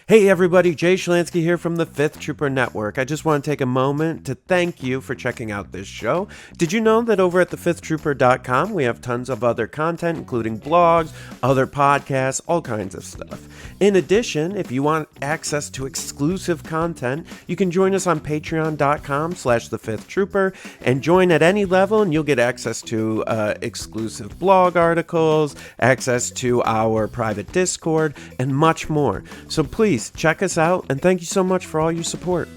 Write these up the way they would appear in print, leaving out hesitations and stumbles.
Hey everybody, Jay Schlansky here from the Fifth Trooper Network. I just want to take a moment to thank you for checking out this show. Did you know that over at thefifthtrooper.com we have tons of other content, including blogs, other podcasts, all kinds of stuff. In addition, if you want access to exclusive content, you can join us on patreon.com/thefifthtrooper and join at any level and you'll get access to exclusive blog articles, access to our private Discord, and much more. So please check us out, and thank you so much for all your support.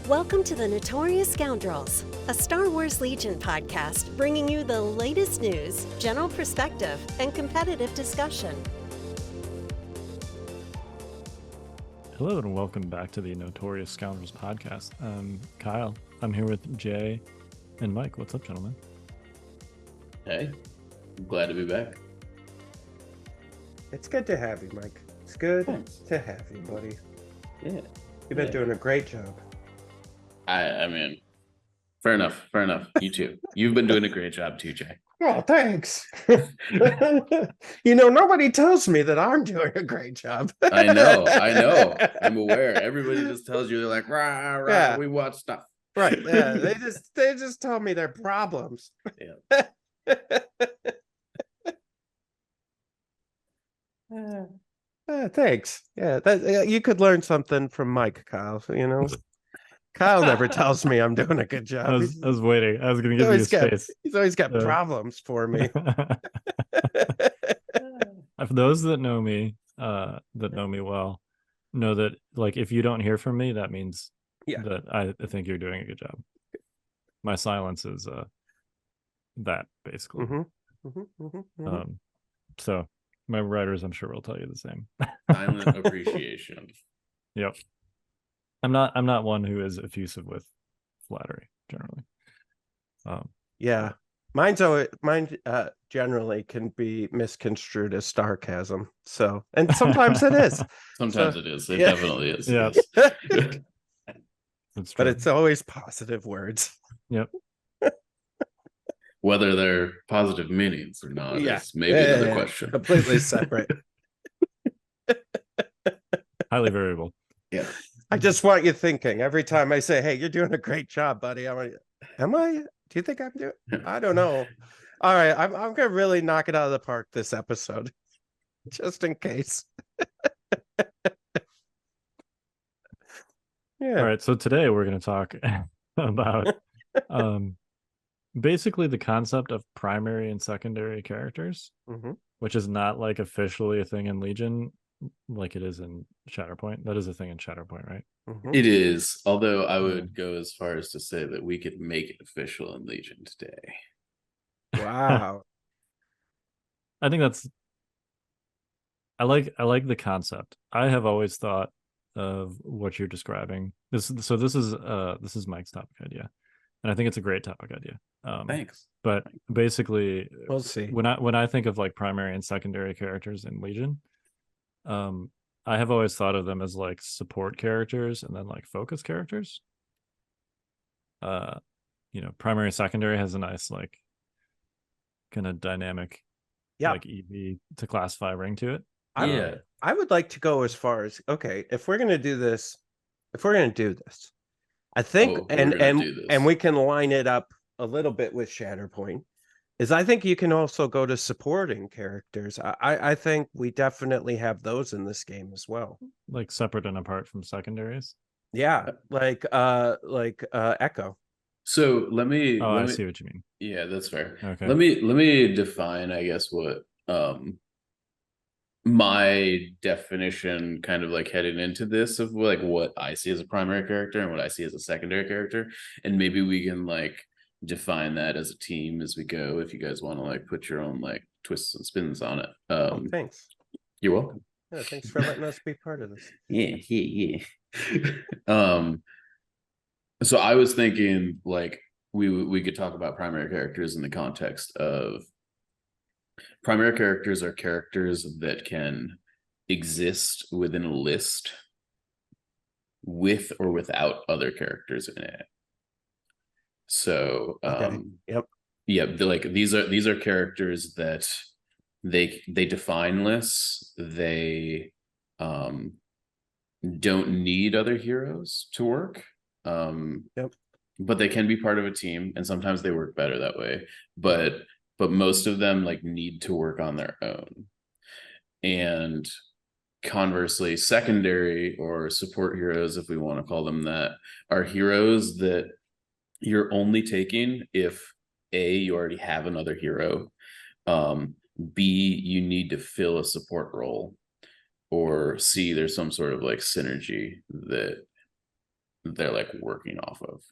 Welcome to the Notorious Scoundrels, a Star Wars Legion podcast bringing you the latest news, general perspective, and competitive discussion. Hello and welcome back to the Notorious Scoundrels podcast. I'm Kyle. I'm here with Jay and Mike. What's up, gentlemen? Hey, I'm glad to be back. It's good to have you, Mike. It's good to have you, buddy. Yeah. You've been doing a great job. I mean, fair enough. You too. You've been doing a great job too, Jay. Oh, thanks. Nobody tells me that I'm doing a great job. I know. I'm aware. Everybody just tells you, they're like, rah, rah, yeah. We watch stuff. Right. Yeah. They just tell me their problems. Yeah. Thanks. Yeah, you could learn something from Mike, Kyle. Kyle never tells me I'm doing a good job. I was waiting. I was going to give you space. He's always got problems for me. For those that know me well, know that like if you don't hear from me, that means that I think you're doing a good job. My silence is that basically. So my writers, I'm sure, will tell you the same. Silent appreciation. Yep. I'm not one who is effusive with flattery generally. Mine generally can be misconstrued as sarcasm. So, and sometimes it is. Sometimes it is. It definitely is. Yeah. But it's always positive words. Yep. Whether they're positive meanings or not is maybe another question. Completely separate. Highly variable. Yeah. I just want you thinking every time I say, "Hey, you're doing a great job, buddy." Am I? Do you think I'm doing? I don't know. All right, I'm gonna really knock it out of the park this episode, just in case. Yeah. All right. So today we're going to talk about basically the concept of primary and secondary characters, which is not like officially a thing in Legion like it is in Shatterpoint. That is a thing in Shatterpoint, right? It is. Although I would go as far as to say that we could make it official in Legion today. Wow. I think that's. I like the concept. I have always thought of what you're describing. This is Mike's topic idea, and I think it's a great topic idea. Thanks. But basically, we'll see. When I think of like primary and secondary characters in Legion, I have always thought of them as like support characters and then like focus characters. Primary secondary has a nice like kind of dynamic, like EV to classify ring to it. I would like to go as far as, okay, if we're going to do this, I think, and we can line it up a little bit with Shatterpoint, is I think you can also go to supporting characters. I think we definitely have those in this game as well. Like separate and apart from secondaries? Yeah, like Echo. So let me see what you mean. Yeah, that's fair. Okay. Let me define, I guess, what my definition kind of like heading into this of like what I see as a primary character and what I see as a secondary character. And maybe we can like define that as a team as we go, if you guys want to like put your own like twists and spins on it. Thanks. You're welcome. Yeah, thanks for letting us be part of this. Yeah. So I was thinking like we could talk about primary characters in the context of primary characters are characters that can exist within a list with or without other characters in it. So Okay. Yep. yeah, these are characters that they define lists. They don't need other heroes to work. Yep. But they can be part of a team, and sometimes they work better that way. But most of them like need to work on their own. And conversely, secondary or support heroes, if we want to call them that, are heroes that you're only taking if A, you already have another hero, B, you need to fill a support role, or C, there's some sort of like synergy that they're like working off of.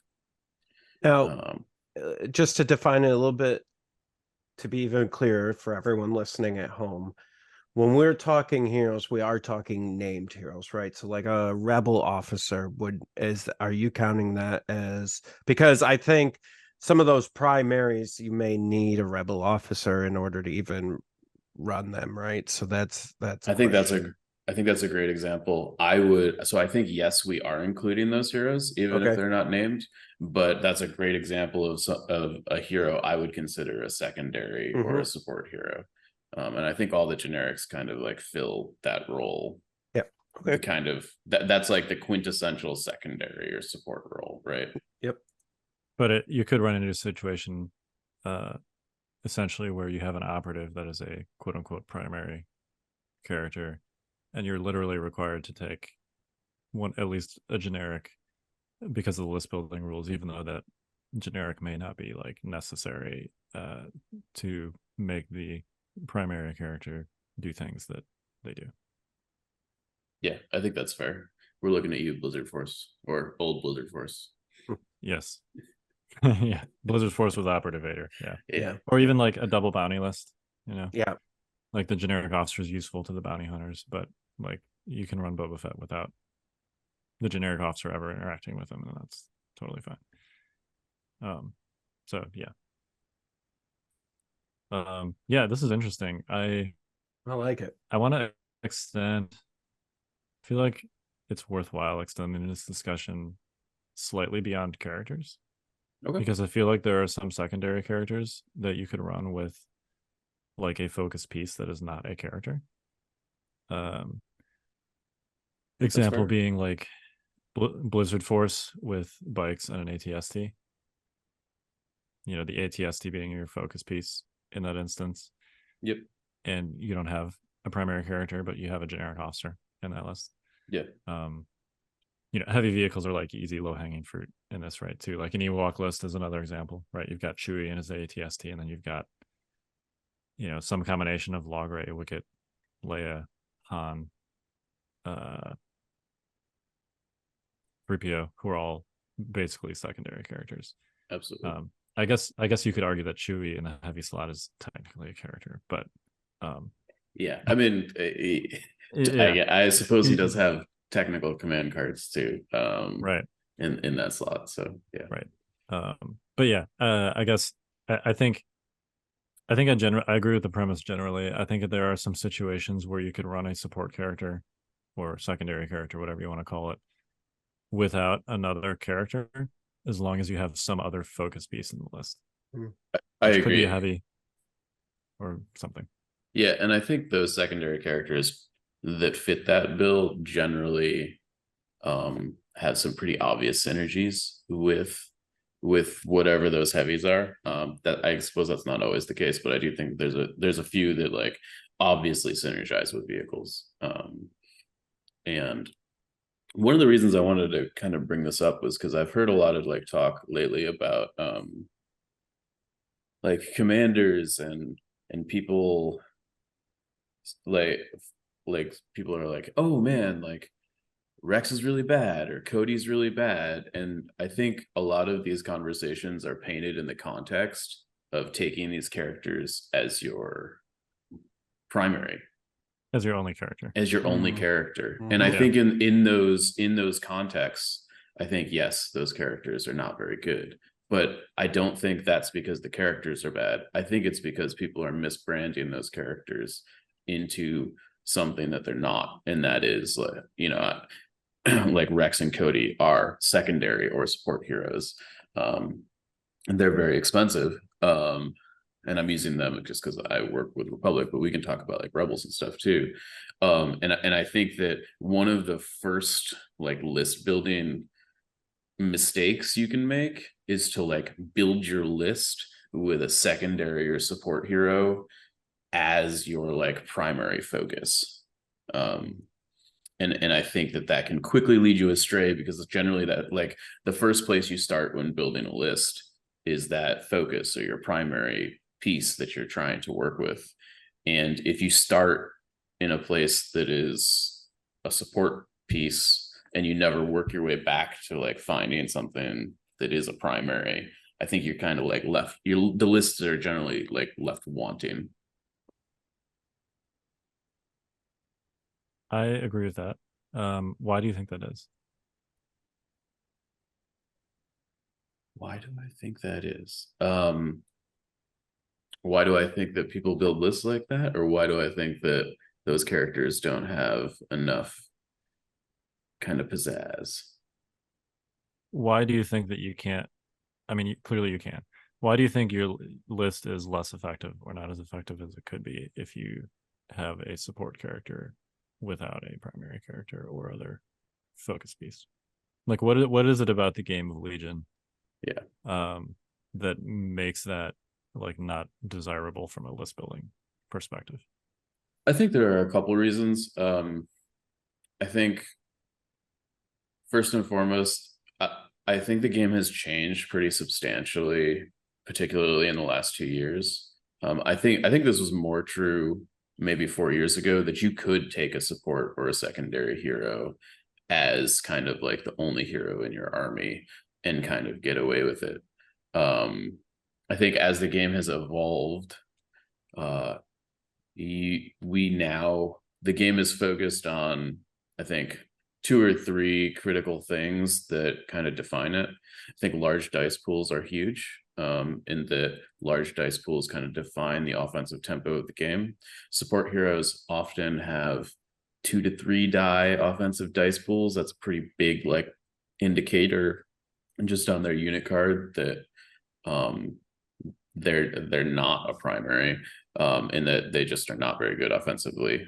Now, just to define it a little bit, to be even clearer for everyone listening at home, when we're talking heroes, we are talking named heroes, right? So like a rebel officer are you counting that as, because I think some of those primaries, you may need a rebel officer in order to even run them, right? So that's I think that's a great example. I think yes, we are including those heroes, even if they're not named, but that's a great example of a hero I would consider a secondary or a support hero. And I think all the generics kind of like fill that role. Yeah. Okay. Kind of that's like the quintessential secondary or support role, right? Yep. But you could run into a situation essentially where you have an operative that is a quote unquote primary character, and you're literally required to take at least a generic because of the list building rules, even though that generic may not be like necessary to make the primary character do things that they do. Yeah, I think that's fair. We're looking at you, Blizzard Force, or old Blizzard Force. Yes. Yeah, Blizzard Force with operative Vader. Yeah, or even like a double bounty list, Yeah. like the generic officer is useful to the bounty hunters, but like you can run Boba Fett without the generic officer ever interacting with him, and that's totally fine. So yeah, this is interesting. I like it. I want to extend. I feel like it's worthwhile extending this discussion slightly beyond characters. Okay. Because I feel like there are some secondary characters that you could run with like a focus piece that is not a character. Example being like Blizzard Force with bikes and an ATST. The ATST being your focus piece in that instance. Yep. And you don't have a primary character, but you have a generic officer in that list. Yeah. Heavy vehicles are like easy, low-hanging fruit in this, right? Too, like an Ewok list is another example, right? You've got Chewie and his ATST, and then you've got, some combination of Logray, Wicket, Leia, Han, 3PO, who are all basically secondary characters. Absolutely. I guess you could argue that Chewie in a heavy slot is technically a character, but yeah, I mean, I suppose he does have technical command cards too, right, in that slot. So yeah, right. But yeah, I guess I think I agree with the premise generally. I think that there are some situations where you could run a support character or secondary character, whatever you want to call it, without another character, as long as you have some other focus piece in the list. I agree. Could be a heavy or something. Yeah, and I think those secondary characters that fit that bill generally have some pretty obvious synergies with whatever those heavies are. That I suppose that's not always the case, but I do think there's a few that like obviously synergize with vehicles. And one of the reasons I wanted to kind of bring this up was because I've heard a lot of like talk lately about like commanders and people like people are like, oh man, like Rex is really bad or Cody's really bad. And I think a lot of these conversations are painted in the context of taking these characters as your primary, as your only character, and I think in those contexts, I think yes, those characters are not very good, but I don't think that's because the characters are bad. I think it's because people are misbranding those characters into something that they're not, and that is like Rex and Cody are secondary or support heroes, and they're very expensive. And I'm using them just because I work with Republic, but we can talk about like Rebels and stuff too. And I think that one of the first like list building mistakes you can make is to like build your list with a secondary or support hero as your like primary focus. And I think that that can quickly lead you astray, because generally that like the first place you start when building a list is that focus or your primary piece that you're trying to work with. And if you start in a place that is a support piece and you never work your way back to like finding something that is a primary, I think you're kind of like left, the lists are generally like left wanting. I agree with that. Why do you think that is? Why do I think that is? Why do I think that people build lists like that? Or why do I think that those characters don't have enough kind of pizzazz? Why do you think that you can't? I mean, clearly you can. Why do you think your list is less effective or not as effective as it could be if you have a support character without a primary character or other focus piece? Like, what is it about the game of Legion, Yeah, that makes that like not desirable from a list building perspective? I think there are a couple reasons. I think first and foremost, I think the game has changed pretty substantially, particularly in the last 2 years. I think this was more true maybe 4 years ago, that you could take a support or a secondary hero as kind of like the only hero in your army and kind of get away with it. I think as the game has evolved, uh, we now, the game is focused on, I think, two or three critical things that kind of define it. I think large dice pools are huge, in that large dice pools kind of define the offensive tempo of the game. Support heroes often have 2 to 3 die offensive dice pools. That's a pretty big like indicator just on their unit card that um, they're not a primary, and that they just are not very good offensively.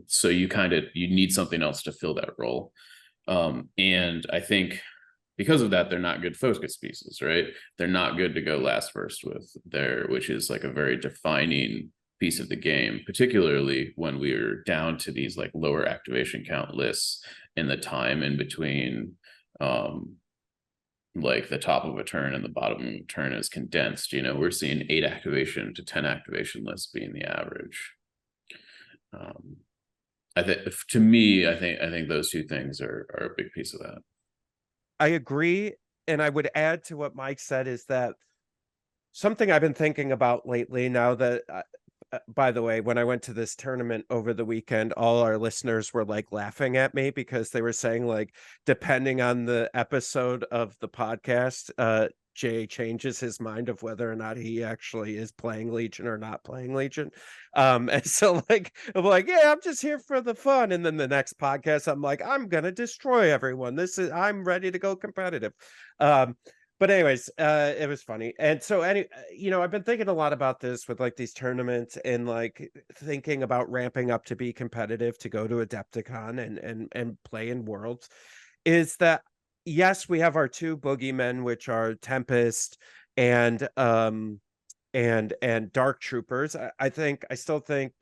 So you need something else to fill that role. And I think because of that, they're not good focus pieces, right? They're not good to go last first with there, which is like a very defining piece of the game, particularly when we're down to these like lower activation count lists, and the time in between like the top of a turn and the bottom of a turn is condensed. We're seeing 8 activation to 10 activation lists being the average. I think, to me, I think those two things are a big piece of that. I agree. And I would add to what Mike said is that something I've been thinking about lately now that, by the way, when I went to this tournament over the weekend, all our listeners were like laughing at me because they were saying, like, depending on the episode of the podcast, Jay changes his mind of whether or not he actually is playing Legion or not playing Legion. And so like I'm like, yeah, I'm just here for the fun. And then the next podcast, I'm like, I'm gonna destroy everyone. I'm ready to go competitive. But anyways, it was funny. And so I've been thinking a lot about this with like these tournaments and like thinking about ramping up to be competitive to go to Adepticon and play in Worlds, is that yes, we have our two boogeymen, which are Tempest and Dark Troopers. I still think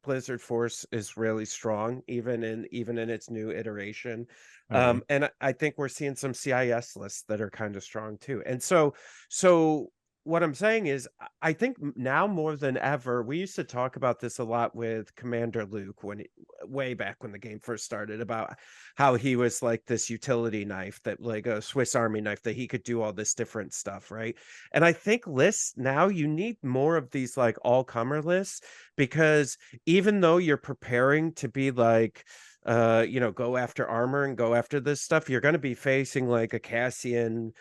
Blizzard Force is really strong, even in its new iteration. And I think we're seeing some CIS lists that are kind of strong too. And so what I'm saying is, I think now more than ever, we used to talk about this a lot with Commander Luke way back when the game first started, about how he was like this utility knife, that like a Swiss Army knife, that he could do all this different stuff, right? And I think lists now, you need more of these like all-comer lists, because even though you're preparing to be like go after armor and go after this stuff, you're going to be facing like a Cassian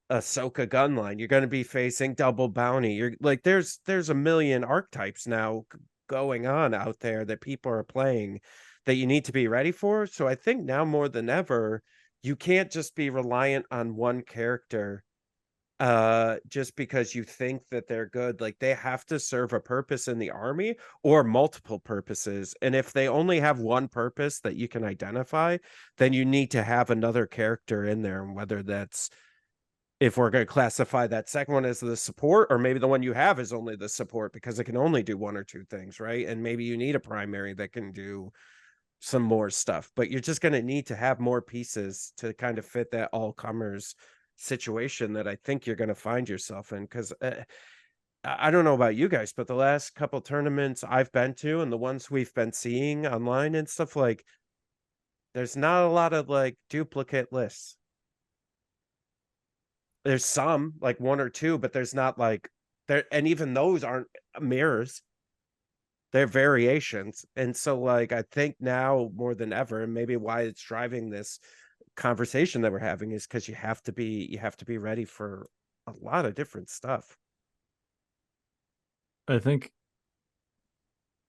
Ahsoka gunline. You're going to be facing double bounty. You're like, there's a million archetypes now going on out there that people are playing that you need to be ready for. So I think now more than ever, you can't just be reliant on one character just because you think that they're good. Like, they have to serve a purpose in the army or multiple purposes. And if they only have one purpose that you can identify, then you need to have another character in there. And whether that's, if we're going to classify that second one as the support, or maybe the one you have is only the support because it can only do one or two things, right? And maybe you need a primary that can do some more stuff, but you're just going to need to have more pieces to kind of fit that all comers situation that I think you're going to find yourself in. Because I don't know about you guys, but the last couple tournaments I've been to and the ones we've been seeing online and stuff, like, there's not a lot of like duplicate lists. There's some, like one or two, but there's not like there, and even those aren't mirrors. They're variations. And so, like, I think now more than ever, and maybe why it's driving this conversation that we're having, is because you have to be ready for a lot of different stuff. I think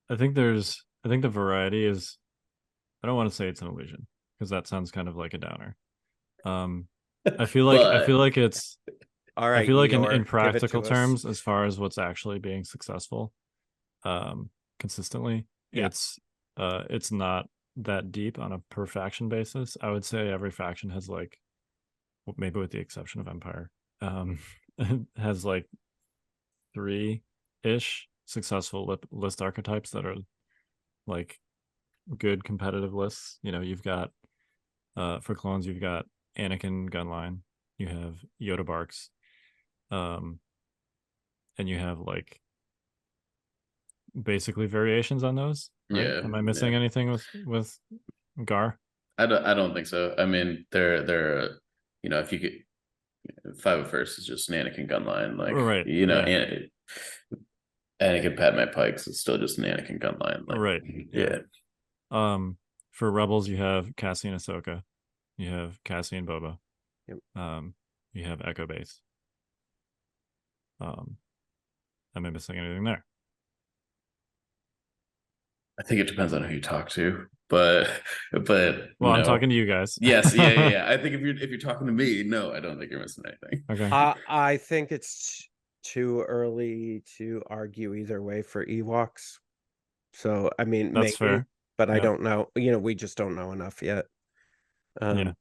the variety is, I don't want to say it's an illusion because that sounds kind of like a downer. I feel like it's, All I right, feel like in Eeyore, give it practical to us. terms, as far as what's actually being successful, consistently, Yeah. it's not that deep on a per faction basis. I would say every faction has like, maybe with the exception of Empire, has like 3-ish successful list archetypes that are like good competitive lists. You know, you've got for clones, you've got Anakin Gunline, you have Yoda Barks, and you have like basically variations on those, right? Yeah. Am I missing anything with Gar? I don't think so. I mean, they're you know, if you could, 501st is just an Anakin gunline, like, Right, you know, yeah. Anakin Padme Pikes is still just an Anakin gunline, like, Right, yeah. For Rebels, you have Cassie and Ahsoka, you have Cassie and Boba, Yep. you have Echo Base. Am I missing anything there? I think it depends on who you talk to, but Well, I'm no. talking to you guys. Yes, yeah. I think if you're talking to me, no, I don't think you're missing anything. Okay. I think it's too early to argue either way for Ewoks. So, I mean, That's maybe, fair. but I Yeah. don't know. You know, we just don't know enough yet. Yeah.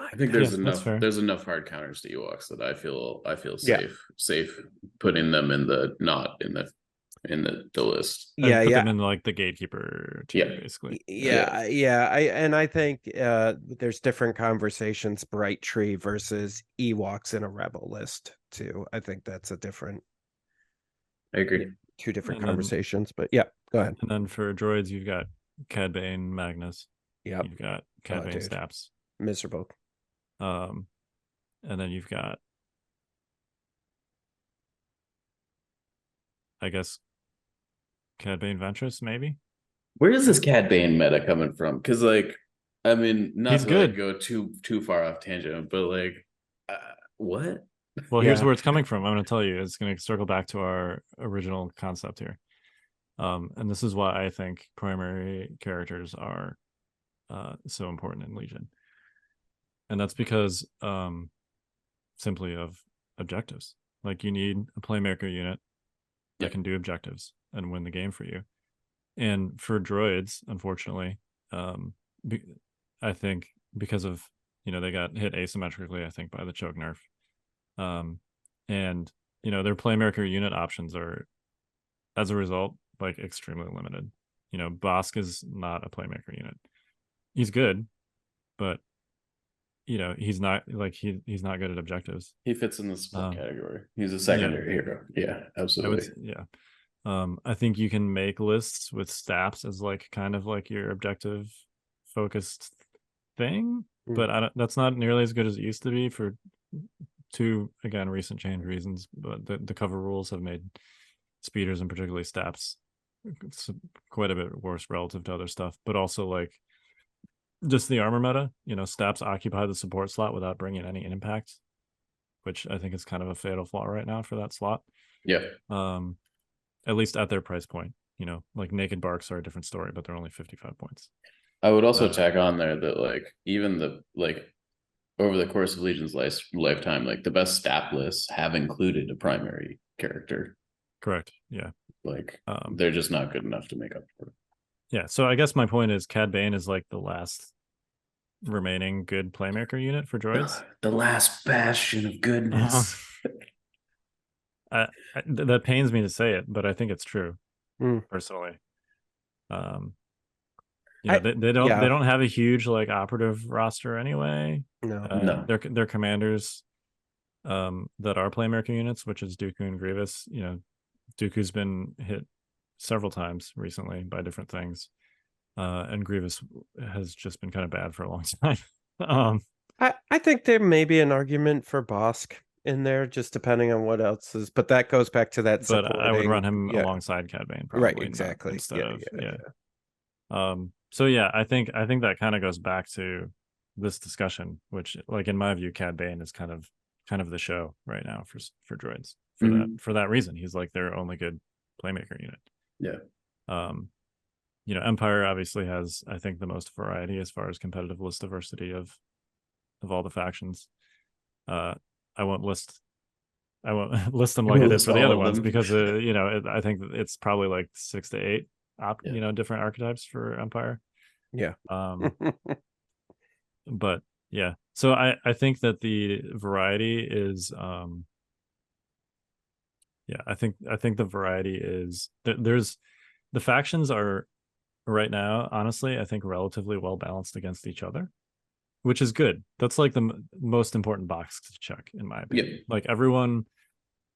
I think Yeah, that's fair. there's enough hard counters to Ewoks that I feel Yeah. safe putting them in the not in the list. I'd put them in like the gatekeeper tier, Yeah. basically. Yeah. I think there's different conversations, Bright Tree versus Ewoks in a Rebel list too. I think that's a different, I agree. two different And then- conversations. But yeah, go ahead. And then for droids, you've got Cad Bane Magnus. Yep. You've got Cad Bane dude. Staps. Miserable. And then you've got, I guess, Cad Bane Ventress, maybe. Where is this Cad Bane meta coming from? Because, like, I mean, not He's to good. like go too far off tangent, but like, what? Well, here's Yeah. where it's coming from. I'm going to tell you. It's going to circle back to our original concept here. And this is why I think primary characters are so important in Legion. And that's because simply of objectives. Like, you need a playmaker unit that can do objectives and win the game for you. And for droids, unfortunately, I think because of, you know, they got hit asymmetrically, I think, by the choke nerf. And, you know, their playmaker unit options are, as a result, like, extremely limited. You know, Bosk is not a playmaker unit. He's good, but, you know, he's not like he's not good at objectives. He fits in the support category. He's a secondary hero. Yeah, absolutely. I think you can make lists with Staps as like kind of like your objective focused thing, but that's not nearly as good as it used to be for two, again, recent change reasons. But the cover rules have made speeders and particularly Staps quite a bit worse relative to other stuff, but also like just the armor meta. You know, Staps occupy the support slot without bringing any impact, which I think is kind of a fatal flaw right now for that slot. Yeah. At least at their price point. You know, like Naked Barks are a different story, but they're only 55 points. I would also tack on there that, like, even the, like, over the course of Legion's lifetime, like the best stat lists have included a primary character. Correct. Yeah. Like they're just not good enough to make up for it. Yeah. So I guess my point is Cad Bane is like the last remaining good playmaker unit for droids. The last bastion of goodness. That pains me to say it, but I think it's true personally. They don't have a huge like operative roster anyway. No. Their commanders that are playmaker units, which is Dooku and Grievous. Dooku's been hit several times recently by different things, and Grievous has just been kind of bad for a long time. I think there may be an argument for Bosk in there, just depending on what else is, but that goes back to that. But I would run him alongside Cad Bane, probably. Right, exactly. Instead of. So yeah, I think that kind of goes back to this discussion, which, like, in my view, Cad Bane is kind of the show right now for droids for that reason. He's like their only good playmaker unit. Yeah. Empire obviously has, I think, the most variety as far as competitive list diversity of all the factions. I won't list them like I did for the other ones because I think it's probably like 6 to 8 different archetypes for Empire. Yeah. But yeah, so I think that the variety is I think the variety is there's the factions are right now, honestly, I think relatively well balanced against each other, which is good. That's like the most important box to check, in my opinion. Yeah. Like everyone,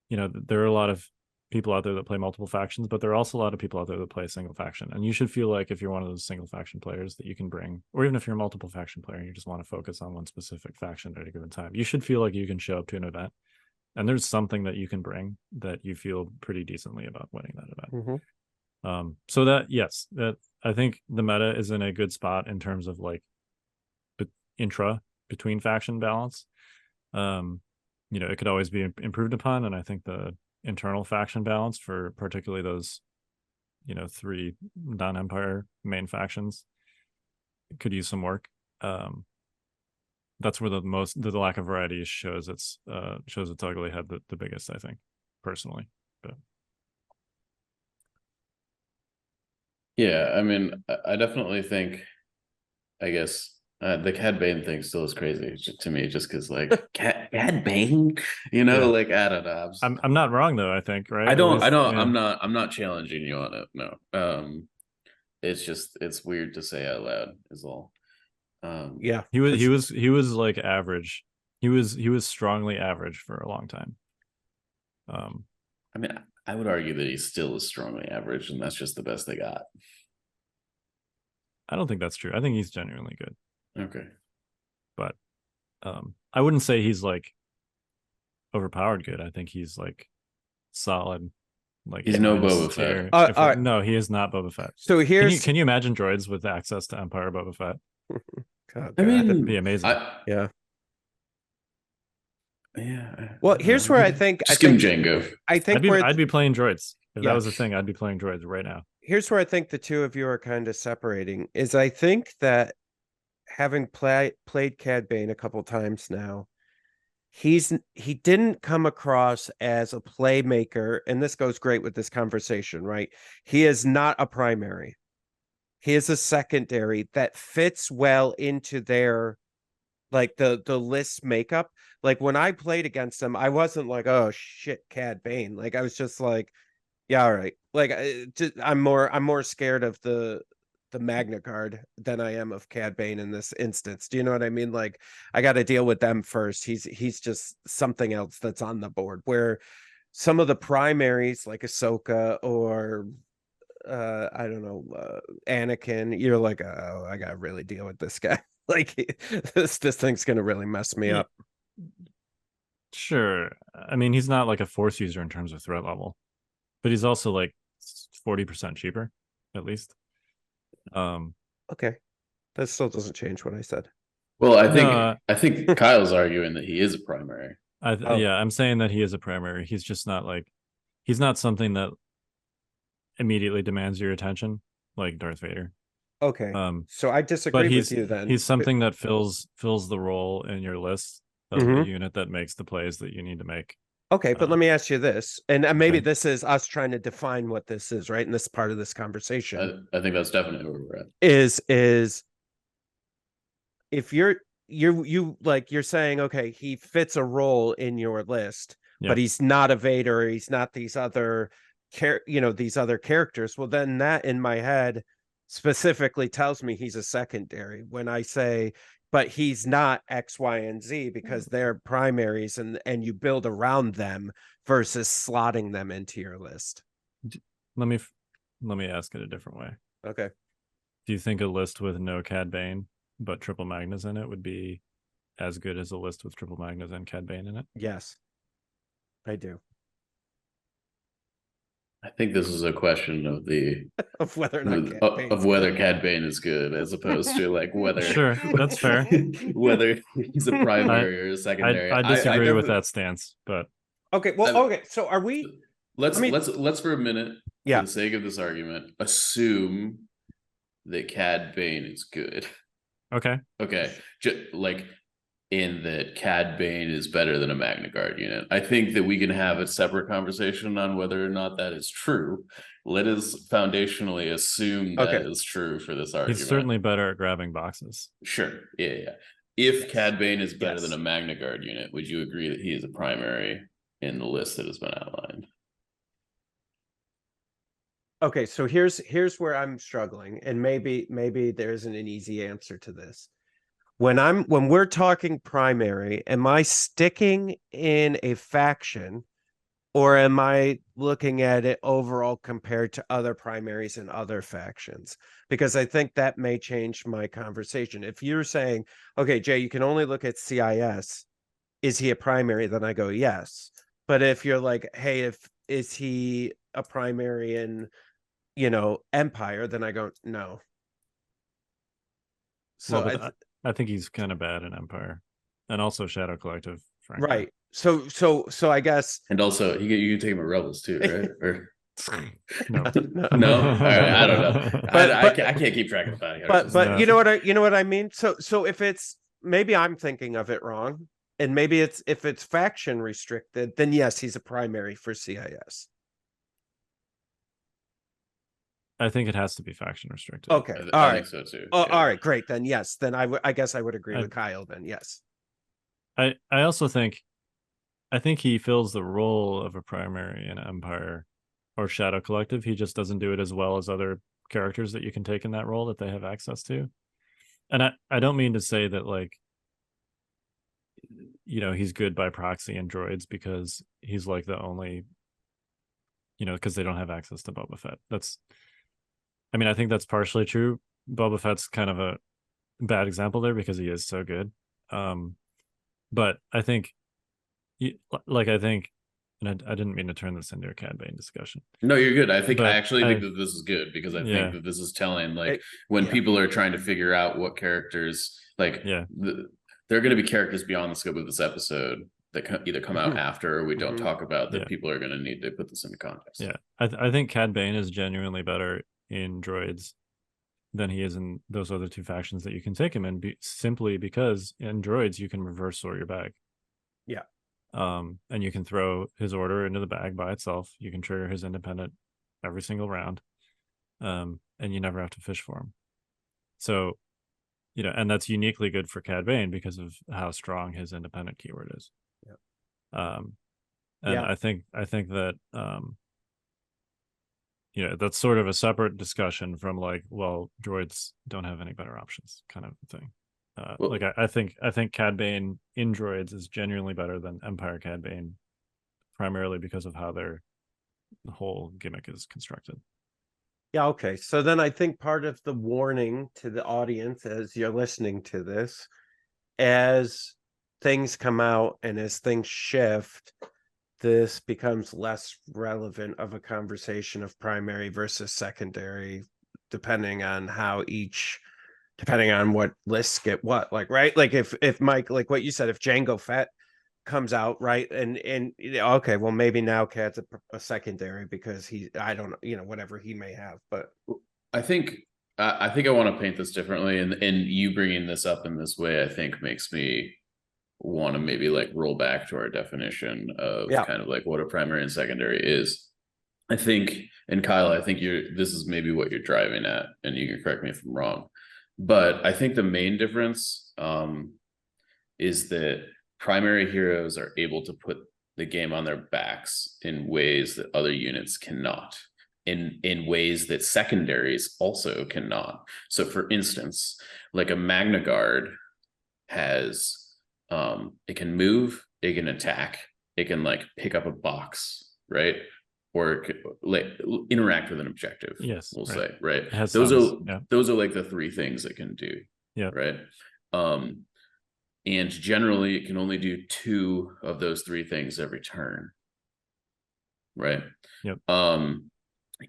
there are a lot of people out there that play multiple factions, but there are also a lot of people out there that play a single faction. And you should feel like if you're one of those single faction players that you can bring, or even if you're a multiple faction player and you just want to focus on one specific faction at a given time, you should feel like you can show up to an event and there's something that you can bring that you feel pretty decently about winning that event. So that, yes, that I think the meta is in a good spot in terms of like between faction balance. It could always be improved upon, and I think the internal faction balance for particularly those 3 non-Empire main factions could use some work. That's where the lack of variety shows its ugly head the biggest, I think, personally. But yeah, I mean, I definitely think, I guess, the Cad Bane thing still is crazy to me, just because like Cad Bane, like I don't know. I'm not wrong though. I think, right? I'm not challenging you on it. No, it's weird to say out loud is all. Yeah, he was like average. He was strongly average for a long time. I mean, I would argue that he still is strongly average, and that's just the best they got. I don't think that's true. I think he's genuinely good. Okay. But I wouldn't say he's like overpowered good. I think he's like solid. Like he's no Boba Fett. No, he is not Boba Fett. So can you imagine droids with access to Empire Boba Fett? God, I mean, it'd be amazing. Yeah. Well, here's where I think Django. I'd be playing droids. If that was the thing, I'd be playing droids right now. Here's where I think the two of you are kind of separating. Is I think that having played Cad Bane a couple times now, he didn't come across as a playmaker, and this goes great with this conversation, right? He is not a primary. He is a secondary that fits well into their like the list makeup. Like when I played against him, I wasn't like, oh shit, Cad Bane. Like I was just like, yeah, all right. Like I'm more scared of the Magna Guard than I am of Cad Bane in this instance. Do you know what I mean? Like I got to deal with them first. He's just something else that's on the board, where some of the primaries like Ahsoka or I don't know, Anakin, you're like, oh, I gotta really deal with this guy. Like this thing's gonna really mess me up. Sure. I mean, he's not like a force user in terms of threat level, but he's also like 40% cheaper, at least. Okay, that still doesn't change what I said. Well, I think Kyle's arguing that he is a primary. Yeah, I'm saying that he is a primary. He's just not like, he's not something that immediately demands your attention like Darth Vader. Okay. Um, So I but disagree with you then. he's something that fills the role in your list of the Mhm. unit that makes the plays that you need to make. Okay, but let me ask you this, and maybe Okay. this is us trying to define what this is, right? In this part of this conversation I think that's definitely where we're at. is if you like you're saying, okay, he fits a role in your list, Yeah. but he's not a Vader, he's not these other these other characters. Well, then that in my head specifically tells me he's a secondary when I say, but he's not X, Y, and Z because they're primaries and you build around them versus slotting them into your list. Let me ask it a different way. Okay. Do you think a list with no Cad Bane but triple Magnus in it would be as good as a list with triple Magnus and Cad Bane in it? Yes, I do. I think this is a question of the Of whether or not Cad Bane's of whether good. Cad Bane is good, as opposed to like whether Sure, that's fair. whether he's a primary or a secondary. I disagree with definitely- that stance, but Okay, well, okay. So are we? let's for a minute, Yeah. for the sake of this argument, assume that Cad Bane is good. okay. Okay, like in that Cad Bane is better than a Magna Guard unit. I think that we can have a separate conversation on whether or not that is true. Let us foundationally assume that Okay. is true for this argument. He's certainly better at grabbing boxes. Sure. Yeah. If Cad Bane is better Yes. than a Magna Guard unit, would you agree that he is a primary in the list that has been outlined? Okay, so here's where I'm struggling, and maybe there isn't an easy answer to this. When we're talking primary, am I sticking in a faction, or am I looking at it overall compared to other primaries and other factions? Because I think that may change my conversation. If you're saying, okay, Jay, you can only look at CIS, is he a primary? Then I go yes. But if you're like, hey, is he a primary in Empire, then I go no. So well, but I think he's kind of bad in Empire, and also Shadow Collective. Frankly. right. So I guess, and also you can take him at Rebels too, right? Or no, no. All right, I don't know. I can't keep track of that. But you know what I mean. So if it's maybe I'm thinking of it wrong, and maybe if it's faction restricted, then yes, he's a primary for CIS. I think it has to be faction restricted. Okay, I think so too. Oh, yeah. All right, great. Then yes, then I guess I would agree with Kyle. Then yes. I also think he fills the role of a primary in Empire or Shadow Collective. He just doesn't do it as well as other characters that you can take in that role that they have access to. And I don't mean to say that like he's good by proxy in droids because he's like the only because they don't have access to Boba Fett. I think that's partially true. Boba Fett's kind of a bad example there because he is so good. But I think, and I didn't mean to turn this into a Cad Bane discussion. No, you're good. I think that this is good because I think that this is telling, like, when people are trying to figure out what characters, like, there are going to be characters beyond the scope of this episode that either come out after or we don't talk about that people are going to need to put this into context. Yeah, I think Cad Bane is genuinely better in droids than he is in those other two factions that you can take him in, simply because in droids you can reverse sort your bag. Yeah. And you can throw his order into the bag by itself. You can trigger his independent every single round. And you never have to fish for him. So, and that's uniquely good for Cad Bane because of how strong his independent keyword is. Yeah. I think that that's sort of a separate discussion from like, well, droids don't have any better options kind of thing. I think Cad Bane in droids is genuinely better than Empire Cad Bane, primarily because of how the whole gimmick is constructed. Yeah, okay. So then I think part of the warning to the audience as you're listening to this, as things come out and as things shift, this becomes less relevant of a conversation of primary versus secondary, depending on what lists get what, like, right? Like if Mike, like what you said, if Jango Fett comes out, right, and okay, well maybe now Cad's a secondary because I don't know, whatever he may have. But I think I think I want to paint this differently, and you bringing this up in this way, I think makes me want to maybe like roll back to our definition of Yeah. kind of like what a primary and secondary is. I think, and Kyle, I think this is maybe what you're driving at, and you can correct me if I'm wrong, but I think the main difference is that primary heroes are able to put the game on their backs in ways that other units cannot, in ways that secondaries also cannot. So for instance, like a Magna Guard has it can move, it can attack, it can like pick up a box, right? Or it could, like interact with an objective. Yes, we'll right. say, right? It has Those summons, are yeah. those are like the three things it can do. Yeah. Right. And generally it can only do two of those three things every turn. Right. Yep.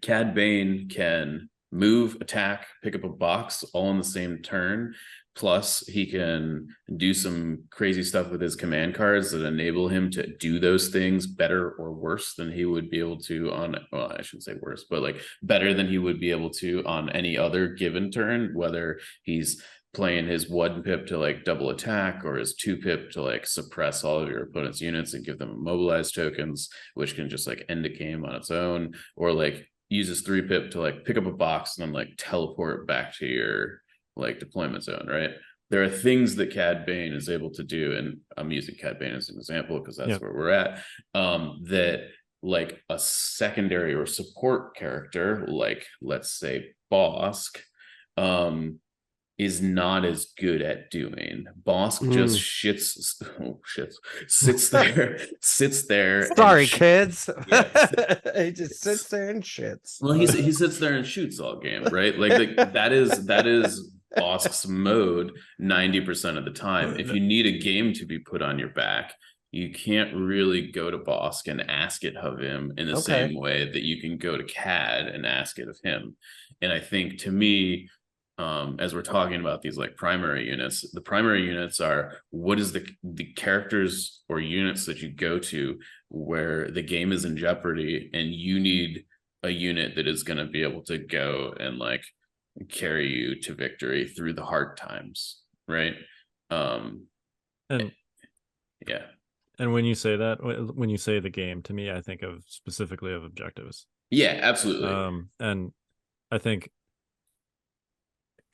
Cad Bane can move, attack, pick up a box all in the same turn. Plus, he can do some crazy stuff with his command cards that enable him to do those things better or worse than he would be able to on, well, I shouldn't say worse, but like better than he would be able to on any other given turn, whether he's playing his 1 pip to like double attack or his 2 pip to like suppress all of your opponent's units and give them immobilized tokens, which can just like end a game on its own, or like uses 3 pip to like pick up a box and then like teleport back to your like deployment zone, right? There are things that Cad Bane is able to do, and I'm using Cad Bane as an example because that's where we're at, that like a secondary or support character, like let's say Bosk, is not as good at doing. Bosk just sits there. Sorry, kids. Yeah. He just sits there and shits. Well, he sits there and shoots all game, right? Like that is Bosk's mode 90% of the time. If you need a game to be put on your back, you can't really go to Bosk and ask it of him in the same way that you can go to Cad and ask it of him. And I think, to me, as we're talking about these like primary units, the primary units are what is the characters or units that you go to where the game is in jeopardy and you need a unit that is going to be able to go and like carry you to victory through the hard times, right? And yeah. And when you say that, when you say the game, to me, I think of specifically of objectives. Yeah, absolutely. And I think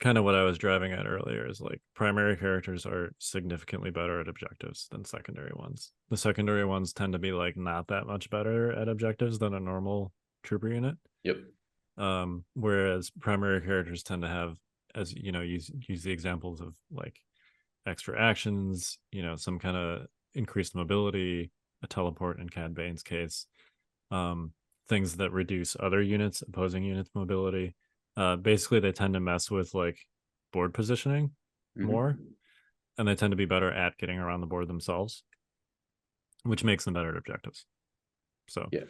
kind of what I was driving at earlier is like primary characters are significantly better at objectives than secondary ones. The secondary ones tend to be like not that much better at objectives than a normal trooper unit. Yep. Whereas primary characters tend to have, as you know, use the examples of like extra actions, you know, some kind of increased mobility, a teleport in Cad Bane's case, things that reduce other units, opposing units' mobility. Basically, they tend to mess with like board positioning more, and they tend to be better at getting around the board themselves, which makes them better at objectives. So, yeah,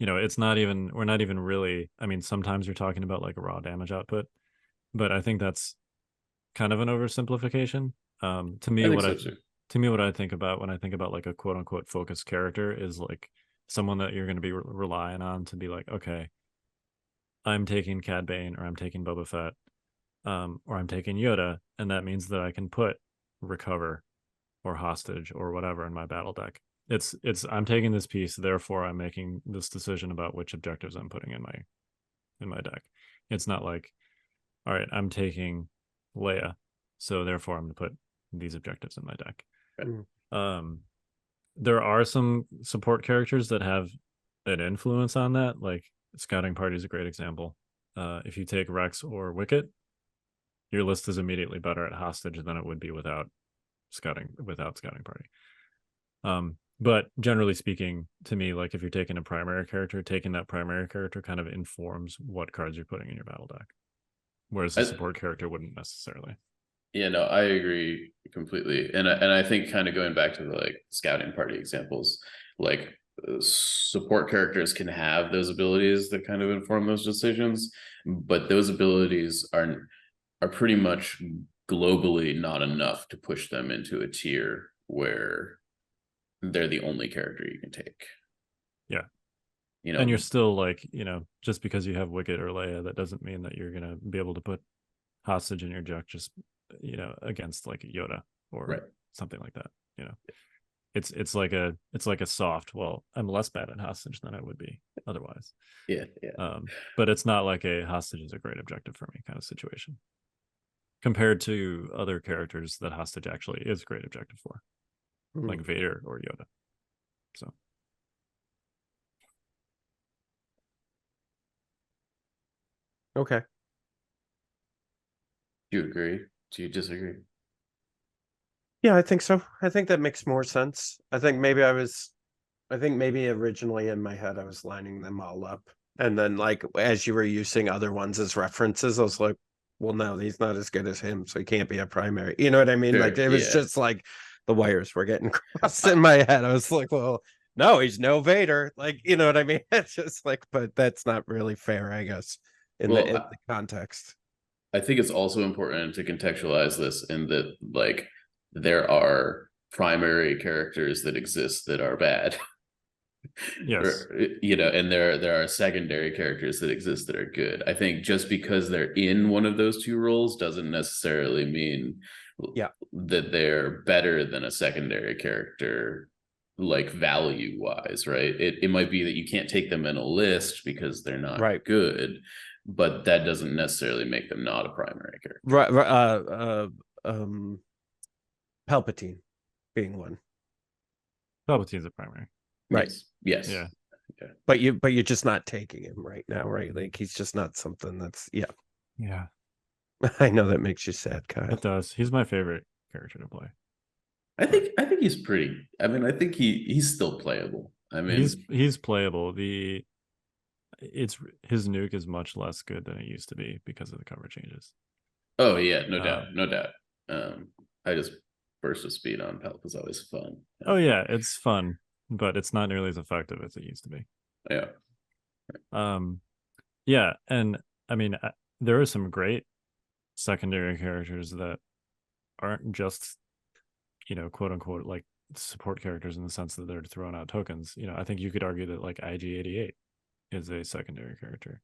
you know, it's not even, we're not even really, I mean, sometimes you're talking about like a raw damage output, but I think that's kind of an oversimplification. To me, what I think about when I think about like a quote unquote focused character is like someone that you're going to be relying on to be like, okay, I'm taking Cad Bane or I'm taking Boba Fett, or I'm taking Yoda, and that means that I can put Recover or Hostage or whatever in my battle deck. It's I'm taking this piece, therefore I'm making this decision about which objectives I'm putting in my deck. It's not like, all right, I'm taking Leia, so therefore I'm going to put these objectives in my deck. There are some support characters that have an influence on that, like Scouting Party is a great example. If you take Rex or Wicket, your list is immediately better at Hostage than it would be without Scouting Party. But generally speaking, to me, like if you're taking a primary character, taking that primary character kind of informs what cards you're putting in your battle deck, whereas a support character wouldn't necessarily. Yeah, no, I agree completely, and I think kind of going back to the like Scouting Party examples, like support characters can have those abilities that kind of inform those decisions, but those abilities are pretty much globally not enough to push them into a tier where they're the only character you can take. Yeah. You know, and you're still like, you know, just because you have Wicket or Leia, that doesn't mean that you're going to be able to put hostage interject just, against like Yoda or something like that. It's like a soft, well, I'm less bad at hostage than I would be otherwise. Yeah. But it's not like a hostage is a great objective for me kind of situation compared to other characters that hostage actually is a great objective for, like Vader or Yoda. So Okay. Do you agree? Do you disagree? Yeah, I think so. I think that makes more sense. I think maybe originally in my head I was lining them all up. And then like as you were using other ones as references, I was like, well, no, he's not as good as him, so he can't be a primary. You know what I mean? Sure, Like it was yeah. just like the wires were getting crossed in my head. I was like, well, no, he's no Vader. Like, you know what I mean? It's just like, but that's not really fair, I guess, in the context. I think it's also important to contextualize this in that like there are primary characters that exist that are bad. yes. And there are secondary characters that exist that are good. I think just because they're in one of those two roles doesn't necessarily mean that they're better than a secondary character, like value wise, right? It might be that you can't take them in a list because they're not good, but that doesn't necessarily make them not a primary character. Palpatine being one. Palpatine's a primary. Right. Yes. Yeah. But you're just not taking him right now, right? Like he's just not something that's Yeah. I know that makes you sad, Kyle. It does. He's my favorite character to play. I think he's pretty. I mean, I think he's still playable. I mean, he's playable. His nuke is much less good than it used to be because of the cover changes. Oh yeah, no doubt. I just burst of speed on Palp is always fun. Oh yeah, it's fun, but it's not nearly as effective as it used to be. Yeah. Yeah, and I mean, there are some great secondary characters that aren't just, quote unquote, like support characters in the sense that they're throwing out tokens. I think you could argue that like IG-88 is a secondary character.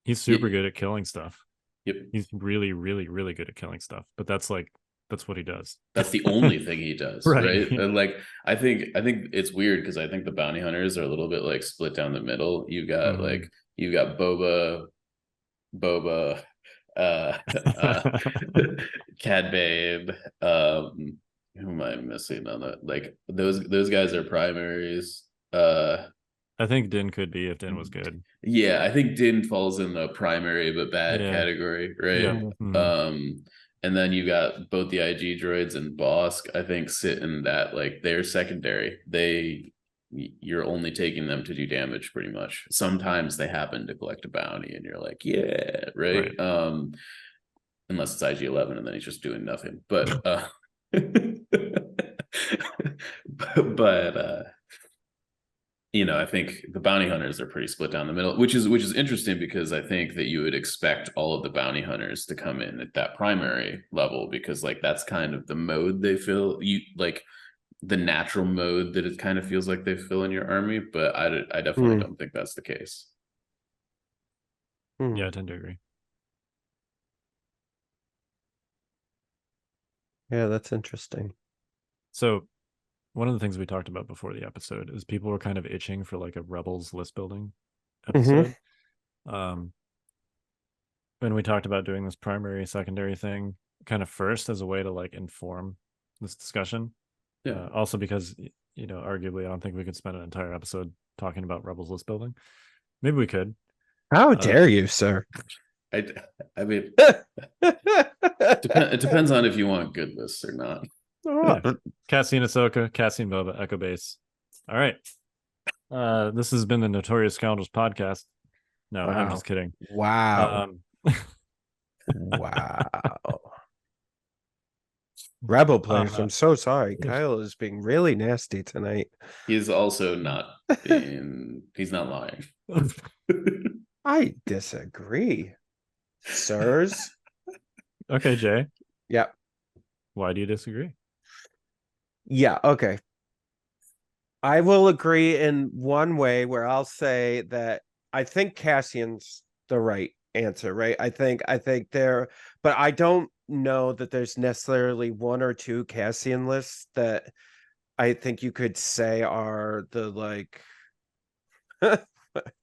He's super good at killing stuff. Yep. He's really, really, really good at killing stuff. But that's what he does. That's the only thing he does, right? And like I think it's weird because I think the bounty hunters are a little bit like split down the middle. You got Boba, Cad Babe, who am I missing on that? Like those guys are primaries. I think Din could be if Din was good. Yeah, I think Din falls in the primary but bad category, right? Yeah. Mm-hmm. And then you got both the IG droids and Bosk, I think, sit in that like they're secondary. You're only taking them to do damage pretty much. Sometimes they happen to collect a bounty and you're like, yeah, right. Unless it's IG-11 and then he's just doing nothing. But I think the bounty hunters are pretty split down the middle, which is interesting because I think that you would expect all of the bounty hunters to come in at that primary level because like that's kind of the mode they fill. You like the natural mode that it kind of feels like they fill in your army, but I definitely don't think that's the case. Yeah, I tend to agree. Yeah, that's interesting. So one of the things we talked about before the episode is people were kind of itching for like a Rebels list building episode. When we talked about doing this primary secondary thing kind of first as a way to like inform this discussion. Yeah. Also because, arguably I don't think we could spend an entire episode talking about Rebels list building. Maybe we could. How dare you, sir? I mean, it depends on if you want good lists or not. Yeah. Cassian Ahsoka, Cassian Boba, Echo Base. All right. This has been the Notorious Scoundrels podcast. No, I'm just kidding. Wow. Wow. Rebel players, I'm so sorry. Kyle is being really nasty tonight. He's also not he's not lying. I disagree, sirs. Okay, Jay. Yeah. Why do you disagree? Yeah, okay. I will agree in one way where I'll say that I think Cassian's the right answer, right? I think there, but I don't know that there's necessarily one or two Cassian lists that I think you could say are the like.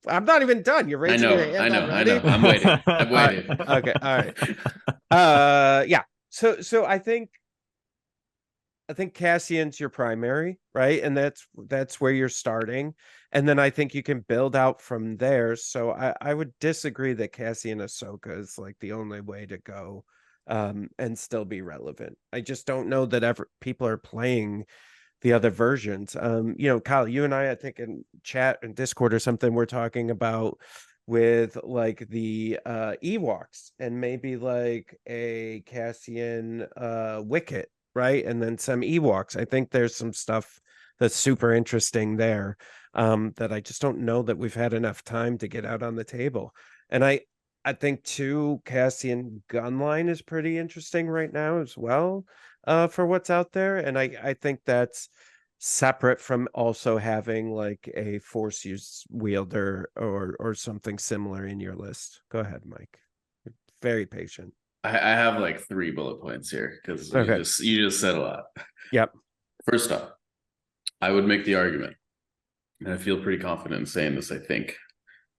I'm not even done. You're I raising your know, hand I already. know. I'm waiting. I've All right. waited. Okay. All right. Yeah. So I think Cassian's your primary, right? And that's where you're starting. And then I think you can build out from there. So I would disagree that Cassian Ahsoka is like the only way to go and still be relevant. I just don't know that ever people are playing the other versions. Kyle, you and I think in chat and Discord or something, we're talking about with like the Ewoks and maybe like a Cassian Wicket, right? And then some Ewoks. I think there's some stuff that's super interesting there that I just don't know that we've had enough time to get out on the table. And I think too, Cassian Gunline is pretty interesting right now as well for what's out there. And I think that's separate from also having like a force use wielder or something similar in your list. Go ahead, Mike. You're very patient. I have like 3 bullet points here because Okay. you just said a lot. Yep. First off, I would make the argument, and I feel pretty confident in saying this, I think,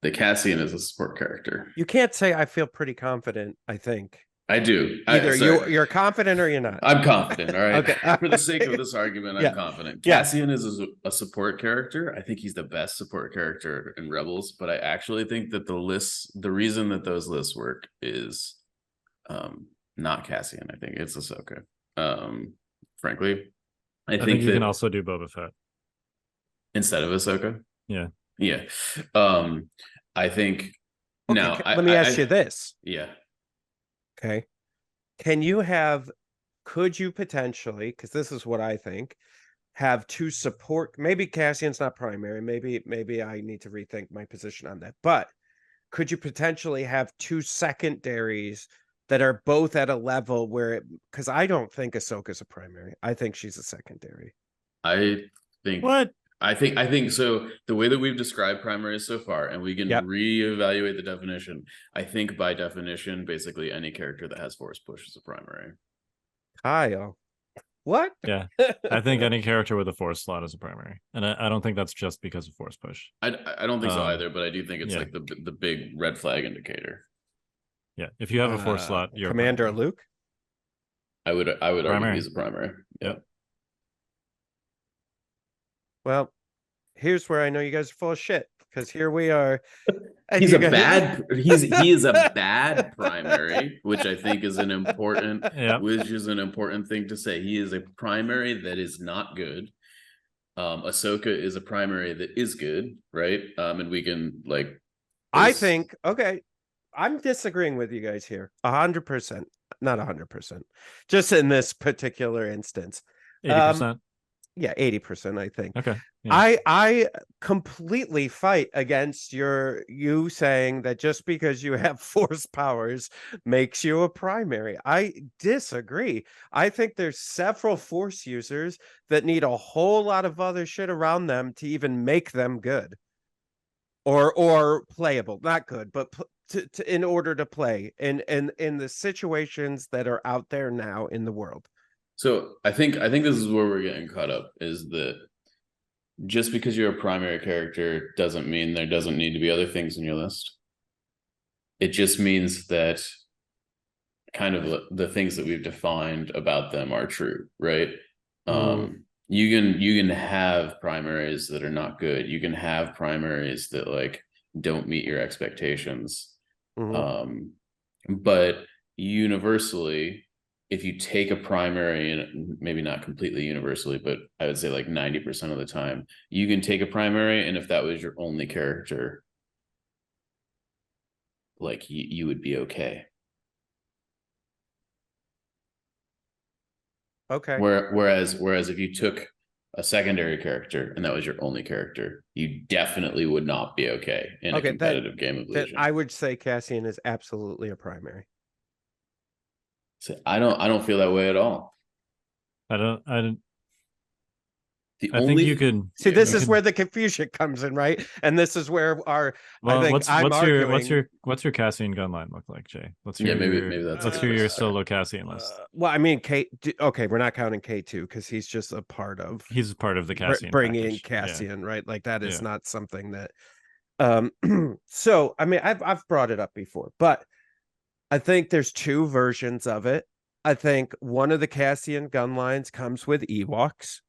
that Cassian is a support character. You can't say I feel pretty confident, I think. I do. Either you're confident or you're not. I'm confident. All right. Okay. For the sake of this argument, I'm confident. Yeah. Cassian is a support character. I think he's the best support character in Rebels, but I actually think that the reason that those lists work is not Cassian. I think it's Ahsoka. Frankly, I think you can also do Boba Fett instead of Ahsoka. Yeah. Yeah. I think now let me ask you this. Yeah. Okay. Could you potentially, because this is what I think, have two support, maybe Cassian's not primary, maybe I need to rethink my position on that, but could you potentially have two secondaries that are both at a level where because I don't think Ahsoka's a primary. I think she's a secondary. I think what? I think so. The way that we've described primaries so far, and we can reevaluate the definition. I think by definition, basically any character that has force push is a primary. Kyle, what? Yeah, I think any character with a force slot is a primary, and I don't think that's just because of force push. I don't think so either, but I do think it's like the big red flag indicator. Yeah, if you have a force slot, you're Commander Luke. I would argue he's a primary. Yep. Well, here's where I know you guys are full of shit because here we are. He is a bad primary, which I think is an important thing to say. He is a primary that is not good. Ahsoka is a primary that is good, right? And we can I think I'm disagreeing with you guys here 100%, not 100%, just in this particular instance. 80%. Yeah, 80%, I think. Okay. Yeah. I completely fight against you saying that just because you have force powers makes you a primary. I disagree. I think there's several force users that need a whole lot of other shit around them to even make them good. Or playable, not good, but in order to play in the situations that are out there now in the world. So I think this is where we're getting caught up, is that just because you're a primary character doesn't mean there doesn't need to be other things in your list. It just means that kind of the things that we've defined about them are true, right? You can have primaries that are not good. You can have primaries that don't meet your expectations. But universally, if you take a primary, and maybe not completely universally, but I would say 90% of the time, you can take a primary, and if that was your only character, you would be okay. Okay. Whereas if you took a secondary character and that was your only character, you definitely would not be okay in a competitive game of Legion. I would say Cassian is absolutely a primary. So I don't feel that way at all. I don't The I think you only could. See, yeah, this You is could. where the confusion comes in, right? And this is where I Well, think I'm arguing. what's your Cassian gun line look like, Jay? yeah, maybe that's a Let's good hear place your to start. solo Cassian list. Well, I mean, okay, we're not counting K2 because he's just a part of He's part of the Cassian bringing package. Yeah, Cassian, right? Like that is yeah. not something that. Um, so I mean, I've brought it up before, but I think there's two versions of it. I think one of the Cassian gun lines comes with Ewoks.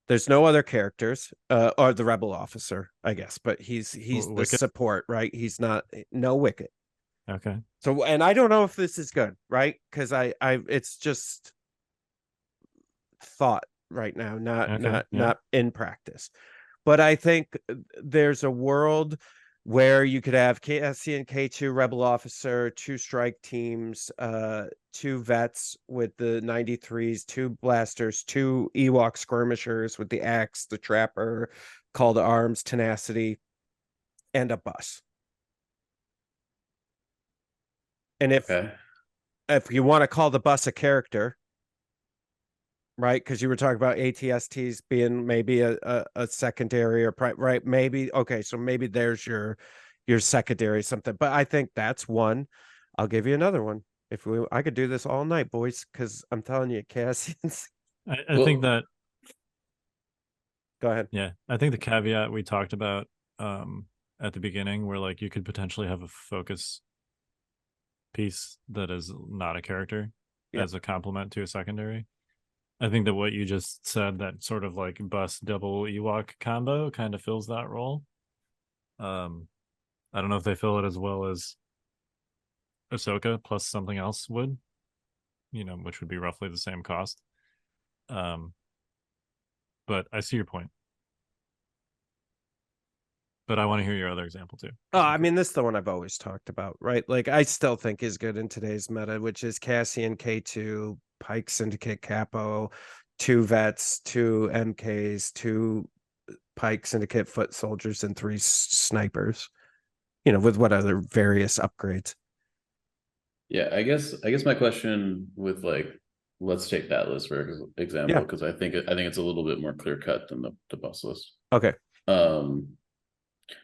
There's no other characters, or the rebel officer, I guess, but he's the Wicket. support, right? He's not no Wicket. Okay. So, and I don't know if this is good, right? Because it's just thought right now, not Okay. not Yeah. not in practice. But I think there's a world where you could have KSC and K2 Rebel Officer, two strike teams, two vets with the 93s, two blasters, two Ewok skirmishers with the axe, the trapper, call to arms, tenacity, and a bus. And Okay. if you want to call the bus a character, right? Because you were talking about ATSTs being maybe a secondary or right? Maybe okay, so maybe there's your secondary something. But I think that's one. I'll give you another one. I could do this all night, boys, because I'm telling you, Cassian's. I think Well, that. Go ahead. Yeah, I think the caveat we talked about at the beginning, where like you could potentially have a focus piece that is not a character Yeah. as a complement to a secondary. I think that what you just said, that sort of like bus double Ewok combo, kind of fills that role. I don't know if they fill it as well as Ahsoka plus something else would, which would be roughly the same cost. But I see your point. But I want to hear your other example too. Oh, I mean, this is the one I've always talked about, right? Like, I still think is good in today's meta, which is Cassian K2, Pike Syndicate Capo, two vets, two MKs, two Pike Syndicate foot soldiers, and three snipers. With what other various upgrades. yeah, I guess my question with like, let's take that list for example, Yeah. because I think it's a little bit more clear cut than the bus list. Okay.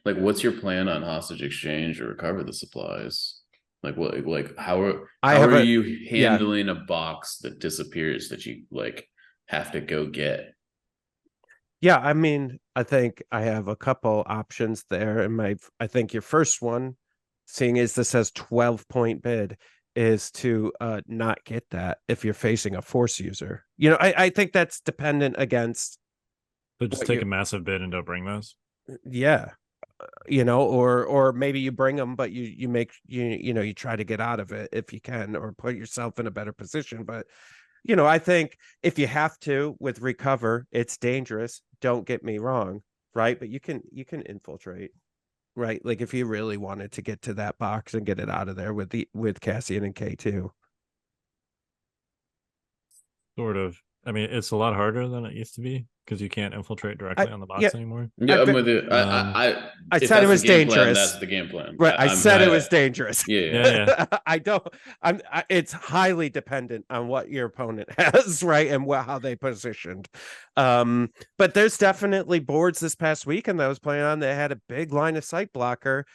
Like, what's your plan on hostage exchange or recover the supplies? Like, what, like how are you handling a box that disappears that you like have to go get? Yeah, I mean, I think I have a couple options there. I think your first one, seeing as this says 12-point bid, is to not get that if you're facing a force user. I think that's dependent against But just what take you a massive bid and don't bring those. yeah. Or maybe you bring them, but you make you try to get out of it if you can, or put yourself in a better position. But I think if you have to with recover, it's dangerous. Don't get me wrong, right? But you can infiltrate, right? Like if you really wanted to get to that box and get it out of there with Cassian and K2. Sort of. I mean, it's a lot harder than it used to be because you can't infiltrate directly on the Yeah, box anymore. Yeah, I'm with you. I If said it that's was the game plan, dangerous. that's the game plan. Right, I I'm said it kind was of dangerous. Yeah. I don't. It's highly dependent on what your opponent has, right, and how they positioned. But there's definitely boards this past weekend that I was playing on that had a big line of sight blocker,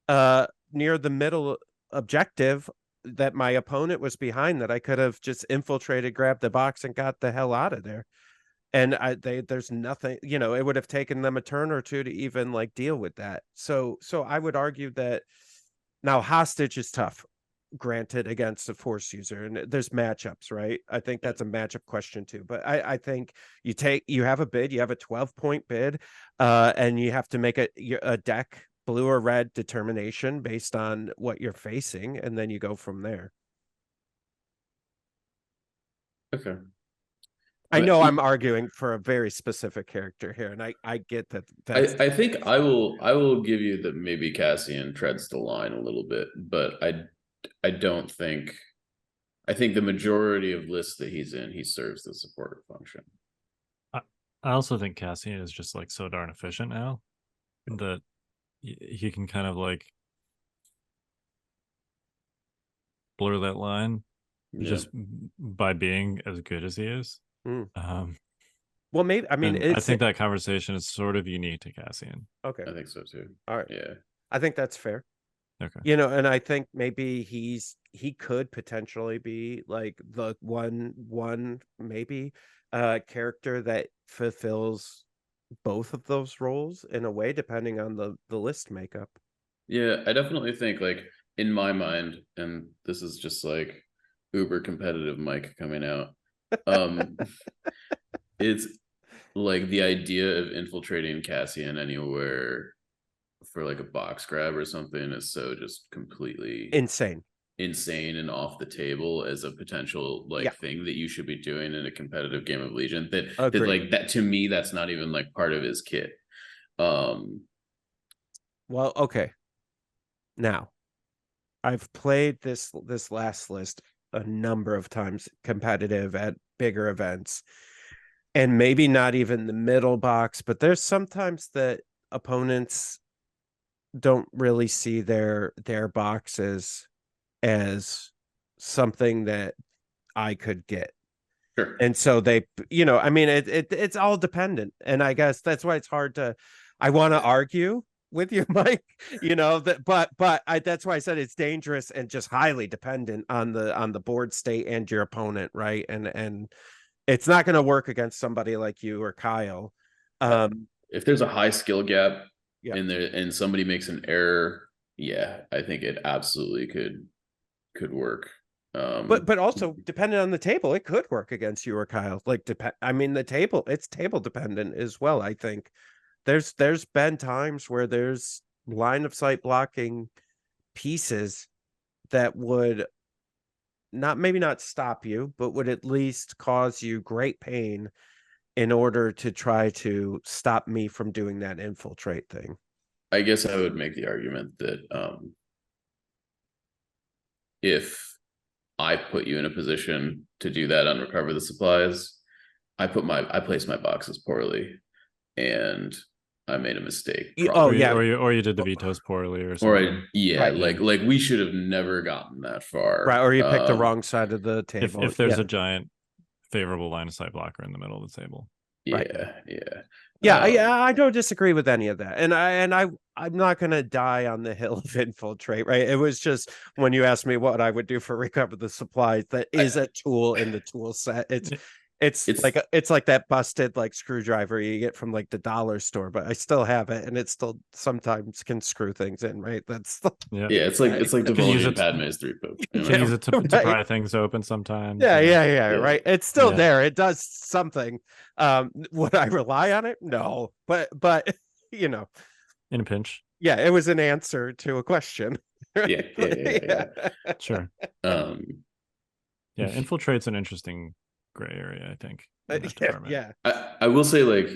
near the middle objective that my opponent was behind, that I could have just infiltrated, grabbed the box, and got the hell out of there. And there's nothing, it would have taken them a turn or two to even like deal with that. So I would argue that now hostage is tough, granted, against a force user, and there's matchups, right? I think that's a matchup question too. But I think you have a bid, you have a 12-point bid, and you have to make a deck blue or red determination based on what you're facing, and then you go from there. okay. I I know mean, I'm arguing for a very specific character here, and I get that. I think I will give you that maybe Cassian treads the line a little bit, but I don't think I think the majority of lists that he's in, he serves the support function. I also think Cassian is just like so darn efficient now that he can kind of like blur that line Yeah. just by being as good as he is. Mm. Well, maybe, I mean, And I it's think that conversation is sort of unique to Cassian. okay. I think so too. All right. Yeah. I think that's fair. Okay. You know, and I think maybe he could potentially be like the one maybe character that fulfills both of those roles in a way, depending on the list makeup. Yeah, I definitely think like in my mind, and this is just like uber competitive Mike coming out. Um it's like the idea of infiltrating Cassian anywhere for like a box grab or something is so just completely Insane. insane and off the table as a potential Yeah, like thing that you should be doing in a competitive game of Legion. That agreed. like that to me, that's not even like part of his kit. Um Well, okay. Now, I've played this last list a number of times competitive at bigger events, and maybe not even the middle box, but there's sometimes that opponents don't really see their boxes as something that I could get. sure. And so they, you know, I mean, it's all dependent. And I guess that's why it's hard to, I want to argue with you, Mike, you know, that, but that's why I said it's dangerous and just highly dependent on the board state and your opponent. Right. And it's not going to work against somebody like you or Kyle. If there's a high skill gap Yeah. in there and somebody makes an error, yeah, I think it absolutely could work. But also depending on the table, it could work against you or Kyle. Like I mean it's table dependent as well. I think there's been times where there's line of sight blocking pieces that would maybe not stop you, but would at least cause you great pain in order to try to stop me from doing that infiltrate thing. I guess I would make the argument that if I put you in a position to do that, unrecover the supplies, I placed my boxes poorly and I made a mistake. Oh Or yeah, or you did the vetoes poorly or Or something. yeah, Right. like we should have never gotten that far. right. Or you picked the wrong side of the table. If there's Yeah. a giant favorable line of sight blocker in the middle of the table. Right. Yeah. Yeah, I don't disagree with any of that. And I'm not gonna die on the hill of infiltrate, right? It was just when you asked me what I would do for recover the supplies, that is a tool in the tool set. It's like that busted like screwdriver you get from like the dollar store, but I still have it and it still sometimes can screw things in, right? That's Yeah. it's like use divulging it Padme's 3-poop. You can use it to pry things open sometimes. yeah, right. It's still Yeah. there. It does something. Would I rely on it? No, but you know, In a pinch. yeah, it was an answer to a question. Yeah. Sure. Yeah, infiltrate's an interesting gray area, I think. In that department. Yeah. I will say like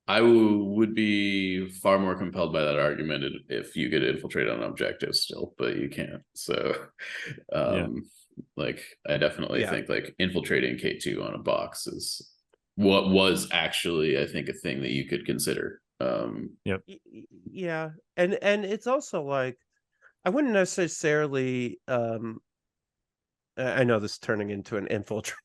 I would be far more compelled by that argument if you could infiltrate on objectives still, but you can't. So like I definitely think like infiltrating K2 on a box is what was actually I think a thing that you could consider. Yep. Yeah. And it's also like I wouldn't necessarily I know this is turning into an infiltrate.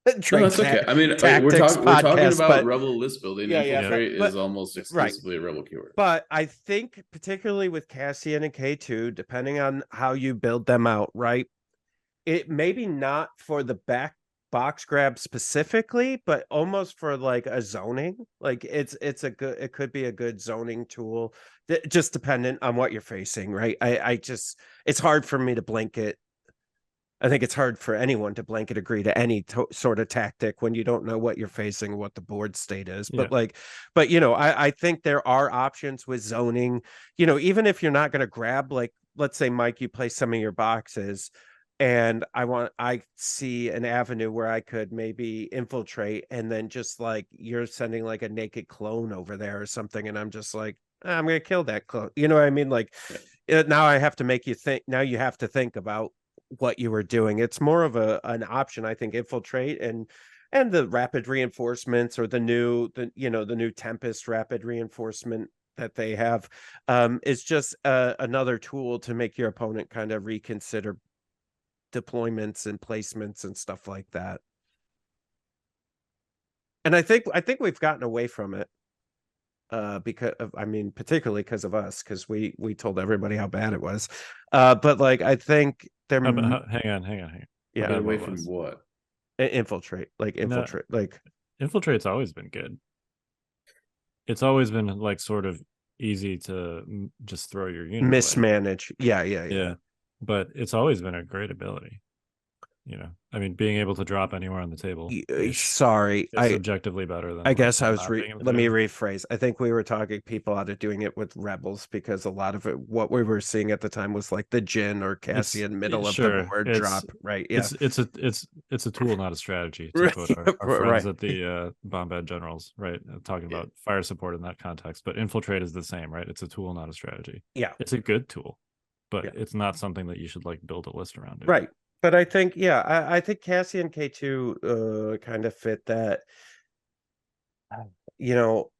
No, that's okay. I mean, we're talking about Rebel list building. Infiltrate is almost exclusively a Rebel keyword. But I think particularly with Cassian and K2, depending on how you build them out, right? It maybe not for the back box grab specifically, but almost for like a zoning. Like it could be a good zoning tool. Just dependent on what you're facing, right? It's hard for me to blanket. I think it's hard for anyone to blanket agree to any sort of tactic when you don't know what you're facing, what the board state is. But but you know, I think there are options with zoning. You know, even if you're not going to grab, like, let's say, Mike, you play some of your boxes, and I see an avenue where I could maybe infiltrate, and then just like you're sending like a naked clone over there or something, and I'm just like, I'm going to kill that clone. You know what I mean? Like now I have to make you think. Now you have to think about what you were doing. It's more of an option, I think, infiltrate and the rapid reinforcements or the new Tempest rapid reinforcement that they have is just another tool to make your opponent kind of reconsider deployments and placements and stuff like that. And I think we've gotten away from it. Because I mean, particularly because of us, because we told everybody how bad it was. But like I think there, Hang on. How yeah, bad away what from was? what? infiltrate, No, like Infiltrate's always been good. It's always been like sort of easy to just throw your unit away. mismanage. Yeah. Yeah, but it's always been a great ability. I mean, being able to drop anywhere on the table Sorry, is subjectively better than I like, guess I was not being able to let me do it. rephrase. I think we were talking people out of doing it with rebels because a lot of it, what we were seeing at the time was like the Jin or Cassian middle of the Sure, board drop, right? Yeah, it's a tool, not a strategy, to quote our friends right. at the Bombad Generals, right? Talking about fire support in that context, but infiltrate is the same, right? It's a tool, not a strategy. Yeah, It's a good tool, but yeah, it's not something that you should like build a list around doing. right. But I think, yeah, I think Cassian K2 kind of fit that. You know,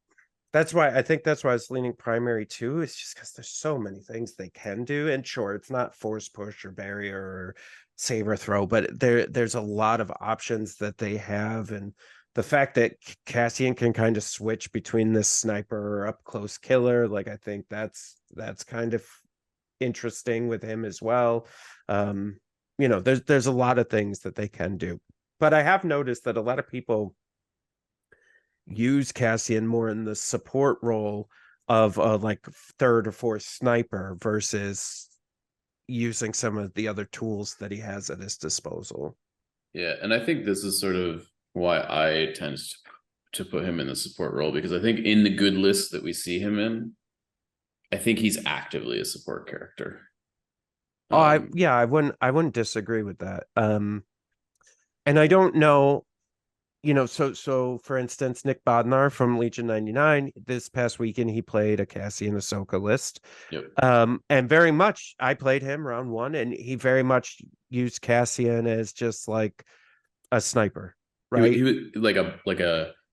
that's why I was leaning primary too. It's just because there's so many things they can do. And sure, it's not force push or barrier or saber throw, but there's a lot of options that they have. And the fact that Cassian can kind of switch between this sniper or up close killer, like I think that's kind of interesting with him as well. There's a lot of things that they can do. But I have noticed that a lot of people use Cassian more in the support role of like third or fourth sniper versus using some of the other tools that he has at his disposal. Yeah, and I think this is sort of why I tend to put him in the support role, because I think in the good list that we see him in, I think he's actively a support character. I wouldn't disagree with that. And I don't know, so for instance, Nick Bodnar from Legion 99, this past weekend he played a Cassian Ahsoka list. Yep. And very much I played him round one, and he very much used Cassian as just like a sniper, right? He was like a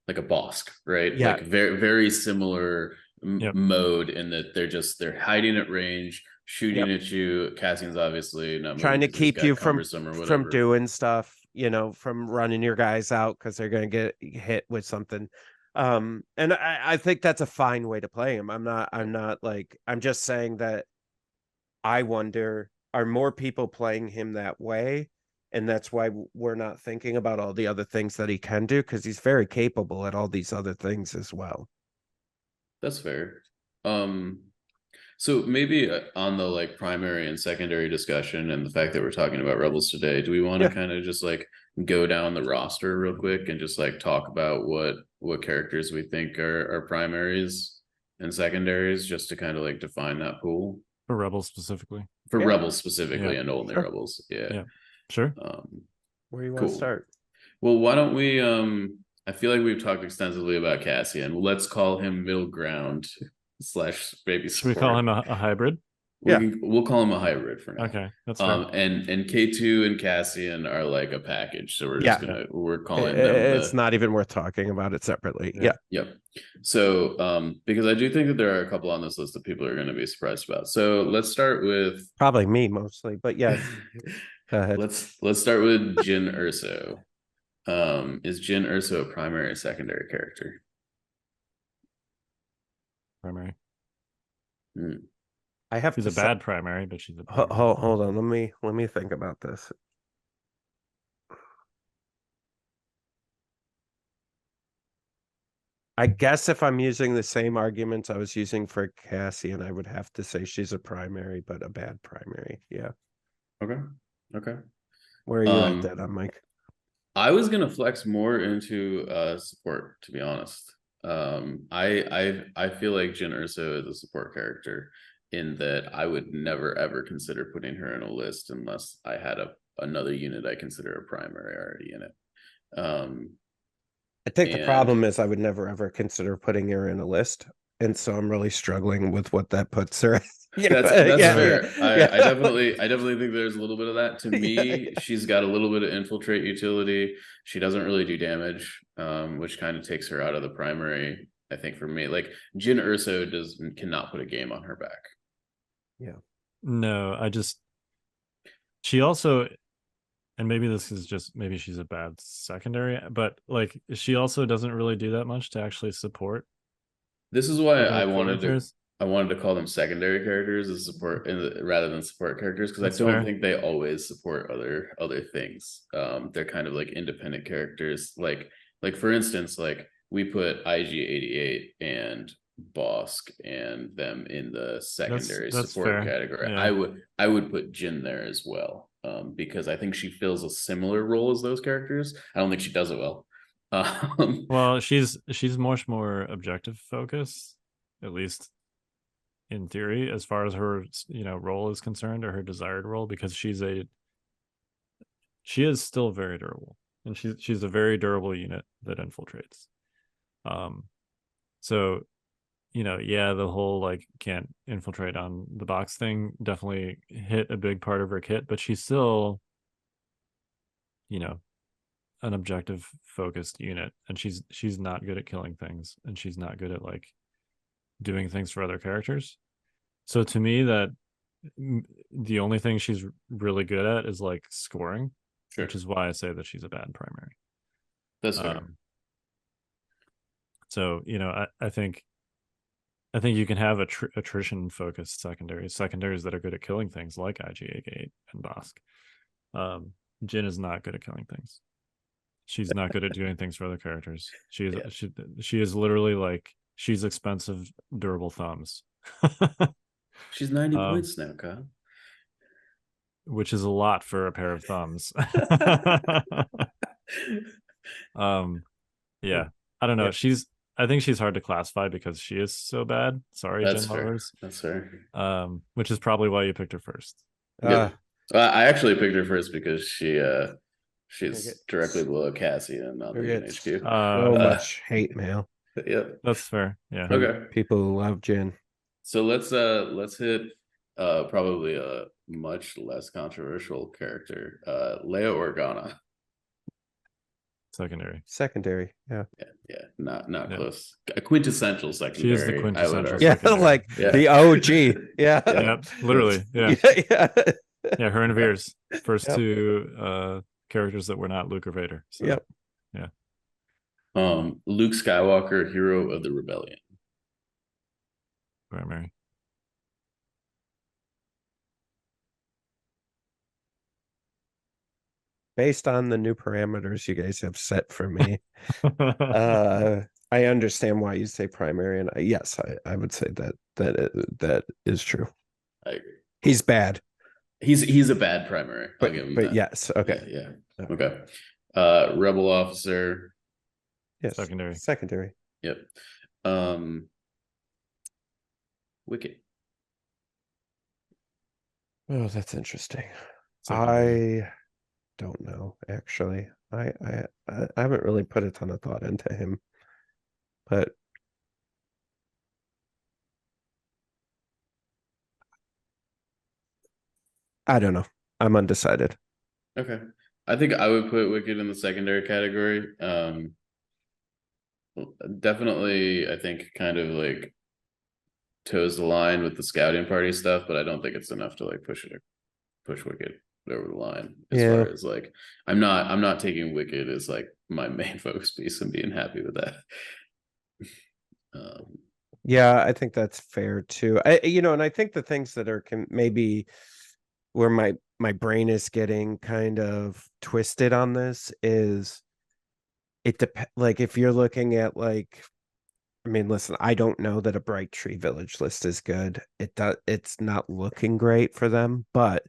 Bosk, right? Yeah. Like very very similar Yep. mode in that they're hiding at range, shooting Yep. at you. Cassian's obviously not Trying to moving 'cause he's keep got you cumbersome or from whatever. doing stuff, from running your guys out because they're going to get hit with something. And I think that's a fine way to play him. I'm not like, I'm just saying that I wonder, are more people playing him that way? And that's why we're not thinking about all the other things that he can do, because he's very capable at all these other things as well. That's fair. So maybe on the like primary and secondary discussion and the fact that we're talking about Rebels today, do we want to kind of just like go down the roster real quick and just like talk about what characters we think are primaries and secondaries, just to kind of like define that pool For Rebels specifically. for Rebels specifically, Yeah. and only Sure. Rebels. Yeah. Sure. Where do you want to start? Well, why don't we I feel like we've talked extensively about Cassian. Let's call him middle ground / baby support. Should we call him a hybrid? We'll call him a hybrid for now. Okay, that's fair. And K2 and Cassian are like a package, so we're just we're calling them. It's not even worth talking about it separately. Yeah. Yep. So because I do think that there are a couple on this list that people are going to be surprised about. So let's start with probably me mostly, but yeah. Go ahead. Let's start with Jin Urso. Is Jin Urso a primary or secondary character? Primary. I have she's to a bad primary, but she's a primary. Hold on, let me think about this. I guess if I'm using the same arguments I was using for Cassian, I would have to say she's a primary, but a bad primary. Yeah. Okay. Where are you at that, Mike? I was gonna flex more into support, to be honest. I feel like Jin Urso is a support character, in that I would never ever consider putting her in a list unless I had another unit I consider a primary already in it. I think the problem is I would never ever consider putting her in a list, and so I'm really struggling with what that puts her. That's fair. I definitely think there's a little bit of that. To me, she's got a little bit of infiltrate utility. She doesn't really do damage, which kind of takes her out of the primary. I think for me, like Jin Urso cannot put a game on her back. Yeah. No, she also, and maybe this is just maybe she's a bad secondary, but like she also doesn't really do that much to actually support This is why other characters. I wanted to call them secondary characters as support rather than support characters, because I That's don't fair. think they always support other things. They're kind of like independent characters. Like for instance, like we put IG-88 and Bosk and them in the secondary That's support fair. category. Yeah. I would put Jin there as well, because I think she fills a similar role as those characters. I don't think she does it well. Well, she's much more objective focused, at least in theory, as far as her role is concerned, or her desired role, because she is still very durable, and she's a very durable unit that infiltrates. So yeah, the whole like can't infiltrate on the box thing definitely hit a big part of her kit, but she's still an objective focused unit, and she's not good at killing things, and she's not good at like doing things for other characters. So to me, that the only thing she's really good at is like scoring, Sure. which is why I say that she's a bad primary. That's fair. So I think you can have attrition focused secondaries that are good at killing things like IG-88 and Bosk. Jin is not good at killing things. She's not good at doing things for other characters. She is literally like, she's expensive, durable thumbs. She's 90 points now, Kyle. Which is a lot for a pair of thumbs. Yeah. I don't know. Yep. I think she's hard to classify because she is so bad. Sorry, That's Jen fair. lovers. That's fair. Which is probably why you picked her first. Yep. I actually picked her first because she's directly below Cassie and on Legion HQ. So much hate mail. Yep. That's fair. Yeah. Okay. People who love Jin. So let's hit probably a much less controversial character, Leia Organa. Secondary. Yeah. Yeah. Not close. A quintessential secondary. She is the quintessential. Yeah, like the OG. Yeah. Yep, literally. Yeah. Yeah, her and Veers, first two characters that were not Luke or Vader. So, yep. Yeah. Luke Skywalker, hero of the rebellion. Primary. Based on the new parameters you guys have set for me, I understand why you say primary, and yes, I would say that is true. I agree. He's bad. He's a bad primary. I'll give him that. Yes, okay. Yeah. Okay. Rebel officer. Yes. Secondary. Yep. Wicket. Oh, that's interesting. Secondary. I don't know, actually. I haven't really put a ton of thought into him, but I don't know. I'm undecided. Okay. I think I would put Wicket in the secondary category. Definitely, I think kind of like toes the line with the scouting party stuff, but I don't think it's enough to like push Wicket over the line as far as like I'm not taking Wicket as like my main focus piece and being happy with that. Yeah, I think that's fair too. And I think the things that are maybe where my brain is getting kind of twisted on this is it depends. Like if you're looking at like, I mean, listen, I don't know that a Bright Tree Village list is good. It's not looking great for them, but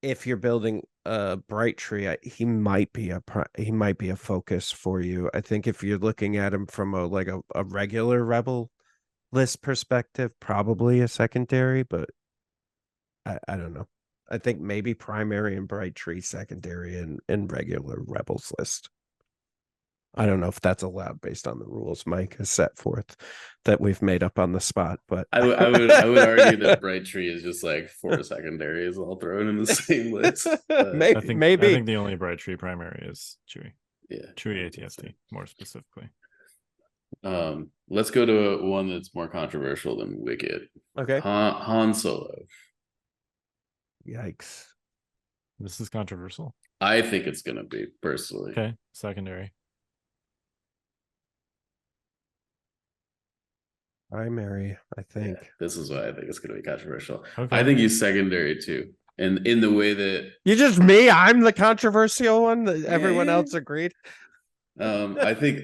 if you're building a Bright Tree, he might be a focus for you. I think if you're looking at him from a regular Rebel list perspective, probably a secondary, but I don't know. I think maybe primary and Bright Tree, secondary and regular Rebels list. I don't know if that's allowed based on the rules Mike has set forth that we've made up on the spot, but I would argue that Bright Tree is just like 4 secondaries all thrown in the same list. I think the only Bright Tree primary is Chewie. Yeah, Chewie ATST more specifically. Let's go to one that's more controversial than Wicket. Okay. Han Solo. Yikes. This is controversial. I think it's gonna be, personally. Okay, secondary. Primary, I think. Yeah, this is why I think it's gonna be controversial. Okay. I think he's secondary too. And in the way that You just me? I'm the controversial one that everyone Yeah. else agreed. I think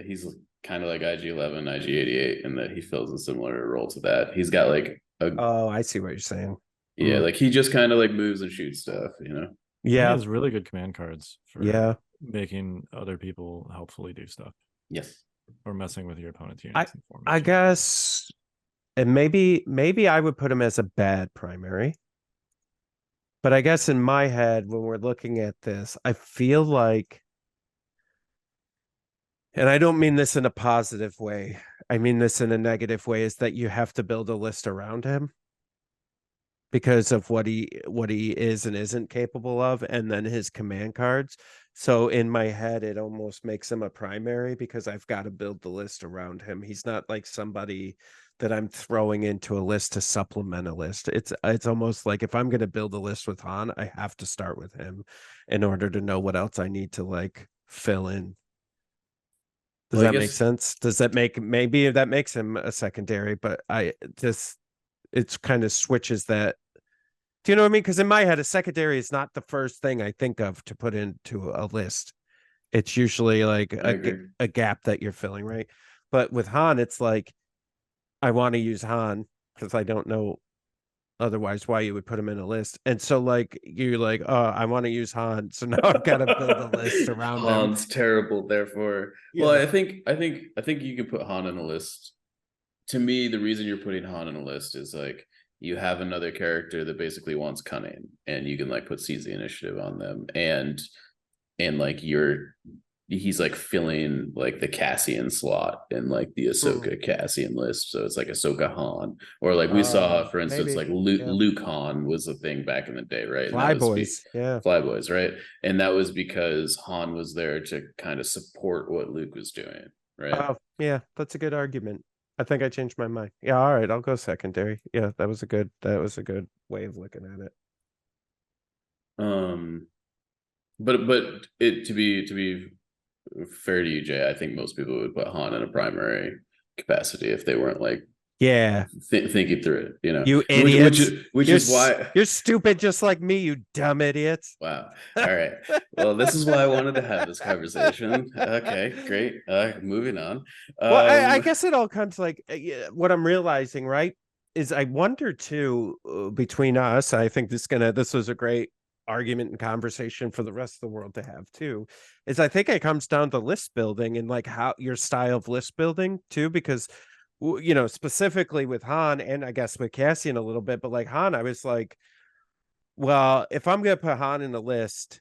he's kind of like IG11, IG88, and that he fills a similar role to that. He's got like a Oh, I see what you're saying. yeah, like he just kind of like moves and shoots stuff, you know. He Yeah, has really good command cards for yeah. making other people helpfully do stuff Yes. or messing with your opponent's units. and I formation. guess, and maybe I would put him as a bad primary. But I guess in my head, when we're looking at this, I feel like, and I don't mean this in a positive way, I mean this in a negative way, is that you have to build a list around him because of what he is and isn't capable of, and then his command cards. So in my head, it almost makes him a primary because I've got to build the list around him. He's not like somebody that I'm throwing into a list to supplement a list. It's almost like if I'm going to build a list with Han, I have to start with him in order to know what else I need to like fill in. Does Well, I that make guess sense? Does that make, maybe that makes him a secondary, but it's kind of switches that. Do you know what I mean? Because in my head, a secondary is not the first thing I think of to put into a list. It's usually like I agree. a gap that you're filling, right? But with Han, it's like I want to use Han because I don't know otherwise why you would put him in a list. And so like you're like, oh, I want to use Han, so now I've got to build a list around him. Han's terrible, therefore. Well, Yeah. I think you can put Han in a list. To me, the reason you're putting Han in a list is like you have another character that basically wants cunning, and you can like put seize the initiative on them, and like he's like filling like the Cassian slot in like the Ahsoka Cassian list. So it's like Ahsoka Han, or like we saw, for instance, maybe. like Luke, Yeah. Luke Han was a thing back in the day, right? And Fly that was boys. Yeah. Flyboys, right? And that was because Han was there to kind of support what Luke was doing, right? Oh, yeah, that's a good argument. I think I changed my mind. Yeah, all right, I'll go secondary. Yeah, that was a good way of looking at it. But it to be fair to you, Jay, I think most people would put Han in a primary capacity if they weren't like Yeah. thinking through it, you know. You idiots. Which is why you're stupid just like me, you dumb idiots. wow. All right. Well, this is why I wanted to have this conversation. Okay, great. Moving on. Well, I guess it all comes like what I'm realizing, right? Is I wonder too, between us, I think this was a great argument and conversation for the rest of the world to have too, is I think it comes down to list building and like how your style of list building too, because you know, specifically with Han and I guess with Cassian a little bit, but like Han, I was like, well, if I'm gonna put Han in the list,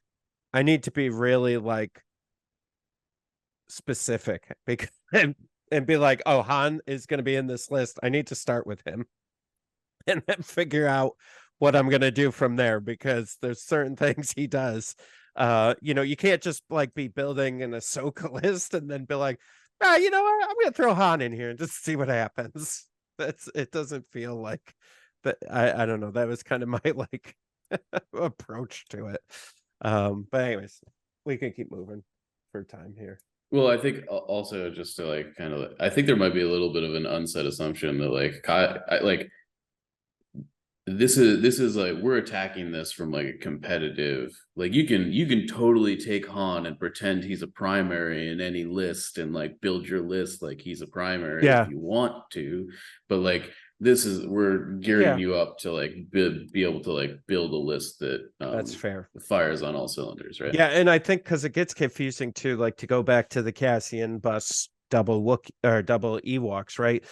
I need to be really like specific because and be like, oh, Han is gonna be in this list. I need to start with him and then figure out what I'm gonna do from there because there's certain things he does. You know, you can't just like be building an Ahsoka list and then be like, you know what? I'm gonna throw Han in here and just see what happens. It doesn't feel like that. I don't know. That was kind of my like approach to it. But anyways, we can keep moving for time here. Well, I think also just to like kind of, I think there might be a little bit of an unsaid assumption that like like this is like we're attacking this from like a competitive, like you can totally take Han and pretend he's a primary in any list and like build your list like he's a primary if you want to, but like we're gearing you up to like be able to like build a list that that's fair, fires on all cylinders, right? Yeah, and I think because it gets confusing too, like to go back to the Cassian bus double Ewoks, right?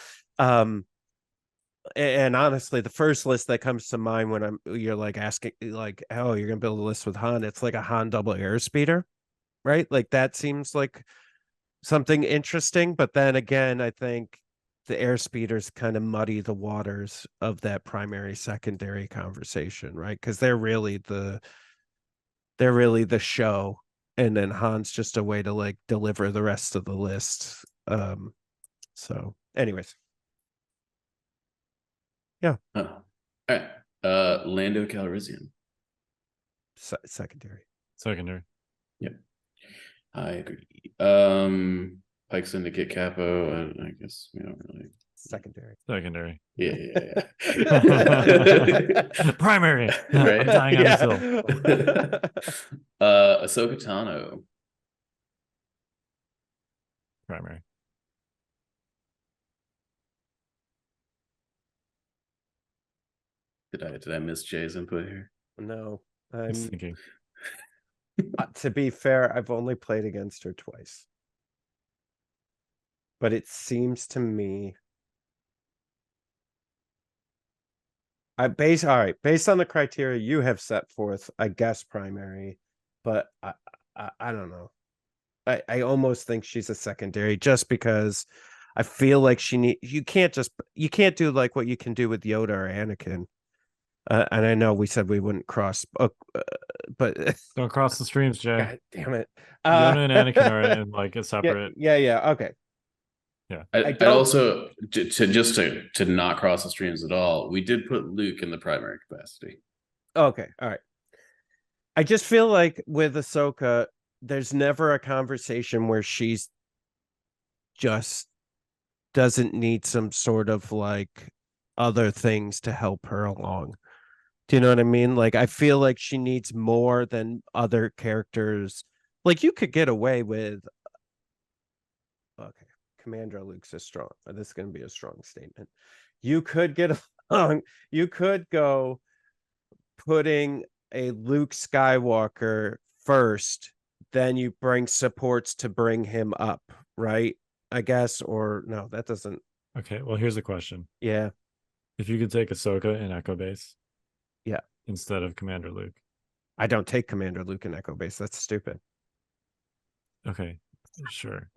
And honestly, the first list that comes to mind when you're like asking like, oh, you're gonna build a list with Han, it's like a Han double airspeeder, right? Like that seems like something interesting, but then again, I think the airspeeders kind of muddy the waters of that primary secondary conversation, right? Because they're really the show, and then Han's just a way to like deliver the rest of the list. So anyways. Yeah. All right. Lando Calrissian. Secondary. Secondary. Yep, I agree. Pike Syndicate Capo. I guess we don't really. Secondary. Secondary. Yeah. Primary. Right? I'm dying on this hill. Ahsoka Tano. Primary. Did I miss Jay's input here? No, I was thinking. to be fair, I've only played against her twice. But it seems to me all right, based on the criteria you have set forth, I guess primary, but I don't know. I almost think she's a secondary just because I feel like you can't do like what you can do with Yoda or Anakin. And I know we said we wouldn't cross, but Don't cross the streams, Jay. God damn it. Yoda and Anakin are in like a separate. Yeah. Okay. Yeah. I'd also to not cross the streams at all. We did put Luke in the primary capacity. Okay. All right. I just feel like with Ahsoka, there's never a conversation where she's just doesn't need some sort of like other things to help her along. Do you know what I mean? Like, I feel like she needs more than other characters. Like, you could get away with. Okay, Commander Luke's strong. This is going to be a strong statement. You could get along. You could go putting a Luke Skywalker first, then you bring supports to bring him up, right? I guess, or no, that doesn't. Okay, well, here's a question. Yeah. If you could take Ahsoka in Echo Base, yeah, instead of Commander Luke. I don't take Commander Luke in Echo Base. That's stupid. Okay, sure.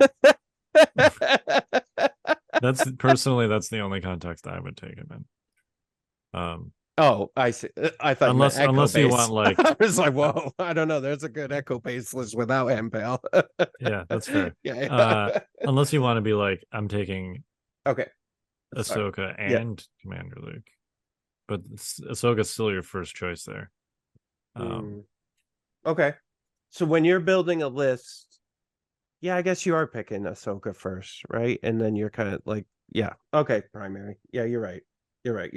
That's the only context I would take him in. Oh, I see. I thought unless you want like I was like, whoa, I don't know. There's a good Echo Base list without him, pal. Yeah, that's fair. Yeah. Unless you want to be like, I'm taking Ahsoka and Commander Luke, but Ahsoka's still your first choice there. Okay, so when you're building a list, yeah, I guess you are picking Ahsoka first, right? And then you're kind of like, yeah, okay, primary. Yeah, you're right. You're right.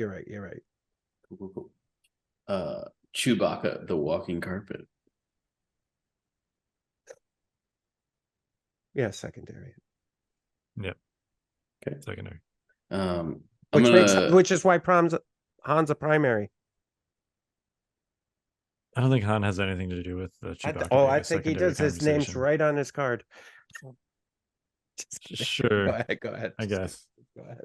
Cool. Chewbacca, the walking carpet. Yeah, secondary. Yep. Okay. Secondary. Which is why Han's a primary. I don't think Han has anything to do with the Chewbacca. I think he does. His name's right on his card. Sure. Go ahead. I guess. Go ahead.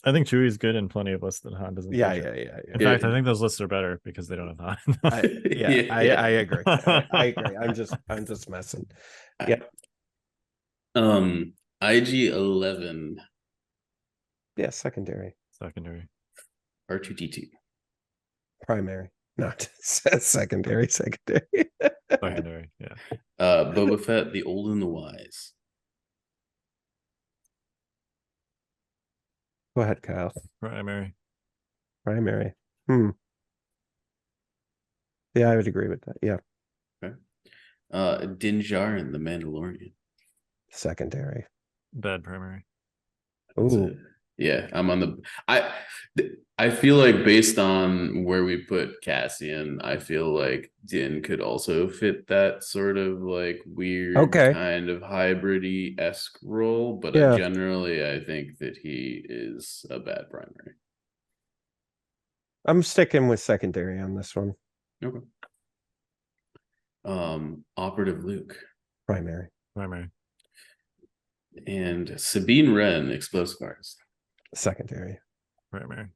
I think Chewie's good in plenty of lists that Han doesn't. Yeah. In fact, I think those lists are better because they don't have Han. I agree. I agree. I'm just messing. Yeah. IG-11. Yeah, secondary. Secondary. R2-D2. Primary. Not secondary. Secondary. Yeah. Boba Fett, the Old and the Wise. Go ahead, Kyle. Primary. Yeah, I would agree with that. Yeah. Okay. Din Djarin, the Mandalorian. Secondary. Bad primary. Ooh. Yeah, I'm on the. I feel like based on where we put Cassian, I feel like Din could also fit that sort of like weird kind of hybrid-y-esque role, but generally I think that he is a bad primary. I'm sticking with secondary on this one. Okay. Operative Luke. Primary. And Sabine Wren, Explosive Artist. Secondary. Primary.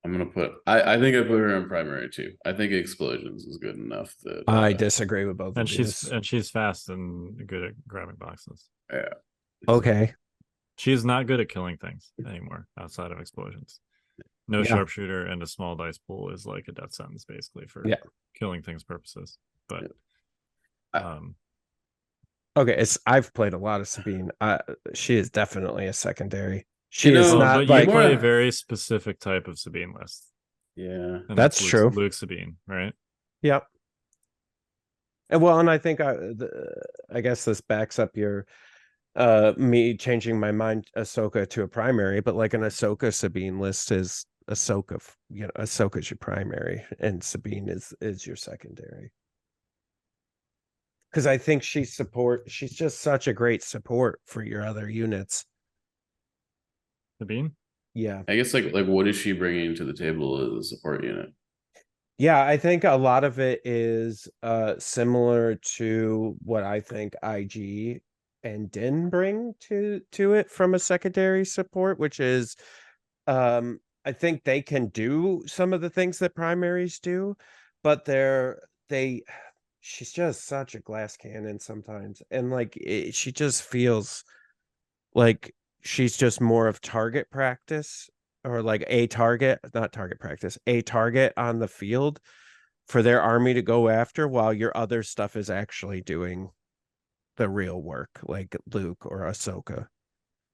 I'm gonna put. I think I put her in primary too. I think Explosions is good enough that I disagree with both. And she's fast and good at grabbing boxes. Yeah. Okay. She's not good at killing things anymore outside of Explosions. No sharpshooter and a small dice pool is like a death sentence basically for killing things purposes. But okay, I've played a lot of Sabine. She is definitely a secondary. She is not but like you play a very specific type of Sabine list. Yeah. And That's true. Luke Sabine, right? Yep. And I think I guess this backs up your me changing my mind Ahsoka to a primary, but like an Ahsoka Sabine list is Ahsoka, Ahsoka's your primary and Sabine is your secondary. Because I think she's just such a great support for your other units. Sabine? Yeah. I guess like what is she bringing to the table as a support unit? Yeah, I think a lot of it is similar to what I think IG and Din bring to it from a secondary support, which is I think they can do some of the things that primaries do, but she's just such a glass cannon sometimes, and like she just feels like she's just more of target practice, or like a target, not target practice, a target on the field for their army to go after, while your other stuff is actually doing the real work, like Luke or Ahsoka.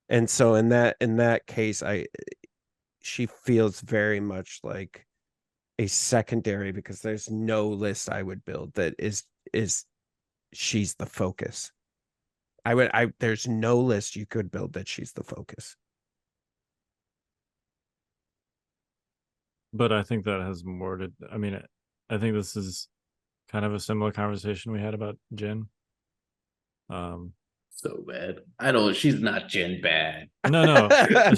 And so in that case, she feels very much like a secondary, because there's no list I would build that is she's the focus. There's no list you could build that she's the focus. But I think that has more to, I mean, I think this is kind of a similar conversation we had about Jin. So bad. I don't. She's not Jin bad. No,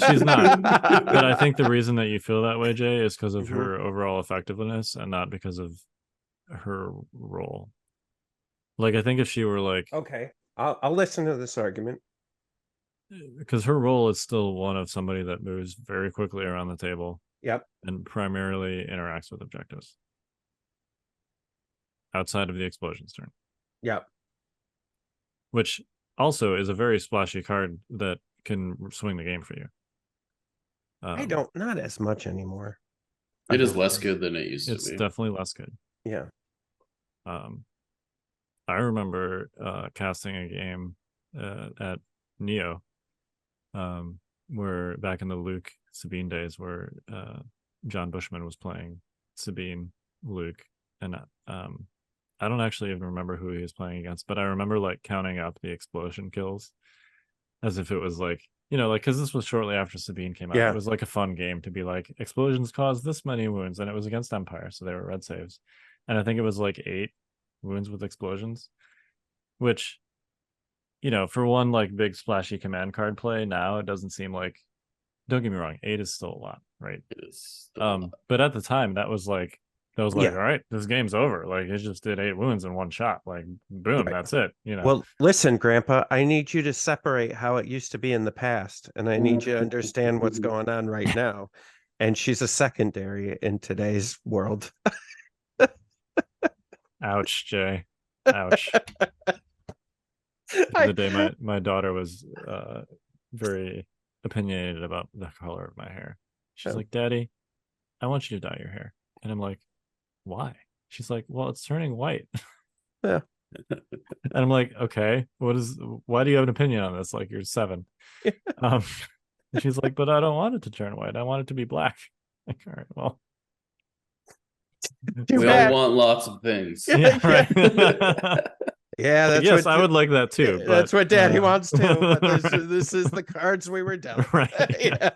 she's not. But I think the reason that you feel that way, Jay, is because of Mhm. her overall effectiveness and not because of her role. Like, I think if she were like, Okay, I'll listen to this argument. because her role is still one of somebody that moves very quickly around the table. Yep. And primarily interacts with objectives outside of the explosions turn. Yep. Which also is a very splashy card that can swing the game for you. I don't, not as much anymore. It is less good than it used to be. It's definitely less good. Yeah. I remember casting a game at Neo, where back in the Luke Sabine days, where John Bushman was playing Sabine, Luke, and I don't actually even remember who he was playing against, but I remember like counting up the explosion kills as if it was like, like, because this was shortly after Sabine came out. Yeah. It was like a fun game to be like, explosions caused this many wounds, and it was against Empire, so they were red saves. And I think it was like 8 wounds with explosions, which, for one like big splashy command card play now, it doesn't seem like, don't get me wrong, 8 is still a lot, right? It is still a lot. But at the time that was like, Yeah. all right, this game's over. Like, it just did 8 wounds in one shot. Like, boom, Right. that's it. Well, listen, Grandpa, I need you to separate how it used to be in the past, and I need you to understand what's going on right now. And she's a secondary in today's world. Ouch, Jay. Ouch. The day my daughter was very opinionated about the color of my hair. She's like, Daddy, I want you to dye your hair. And I'm like, why? She's like, well, it's turning white. Yeah. And I'm like, okay, why do you have an opinion on this? Like, you're 7. And she's like, but I don't want it to turn white. I want it to be black. Like, all right, well. We all want lots of things. Yeah, right. Yeah, that's yes, I would like that too. But, that's what Daddy wants too. But this is the cards we were dealt. Right. Yeah.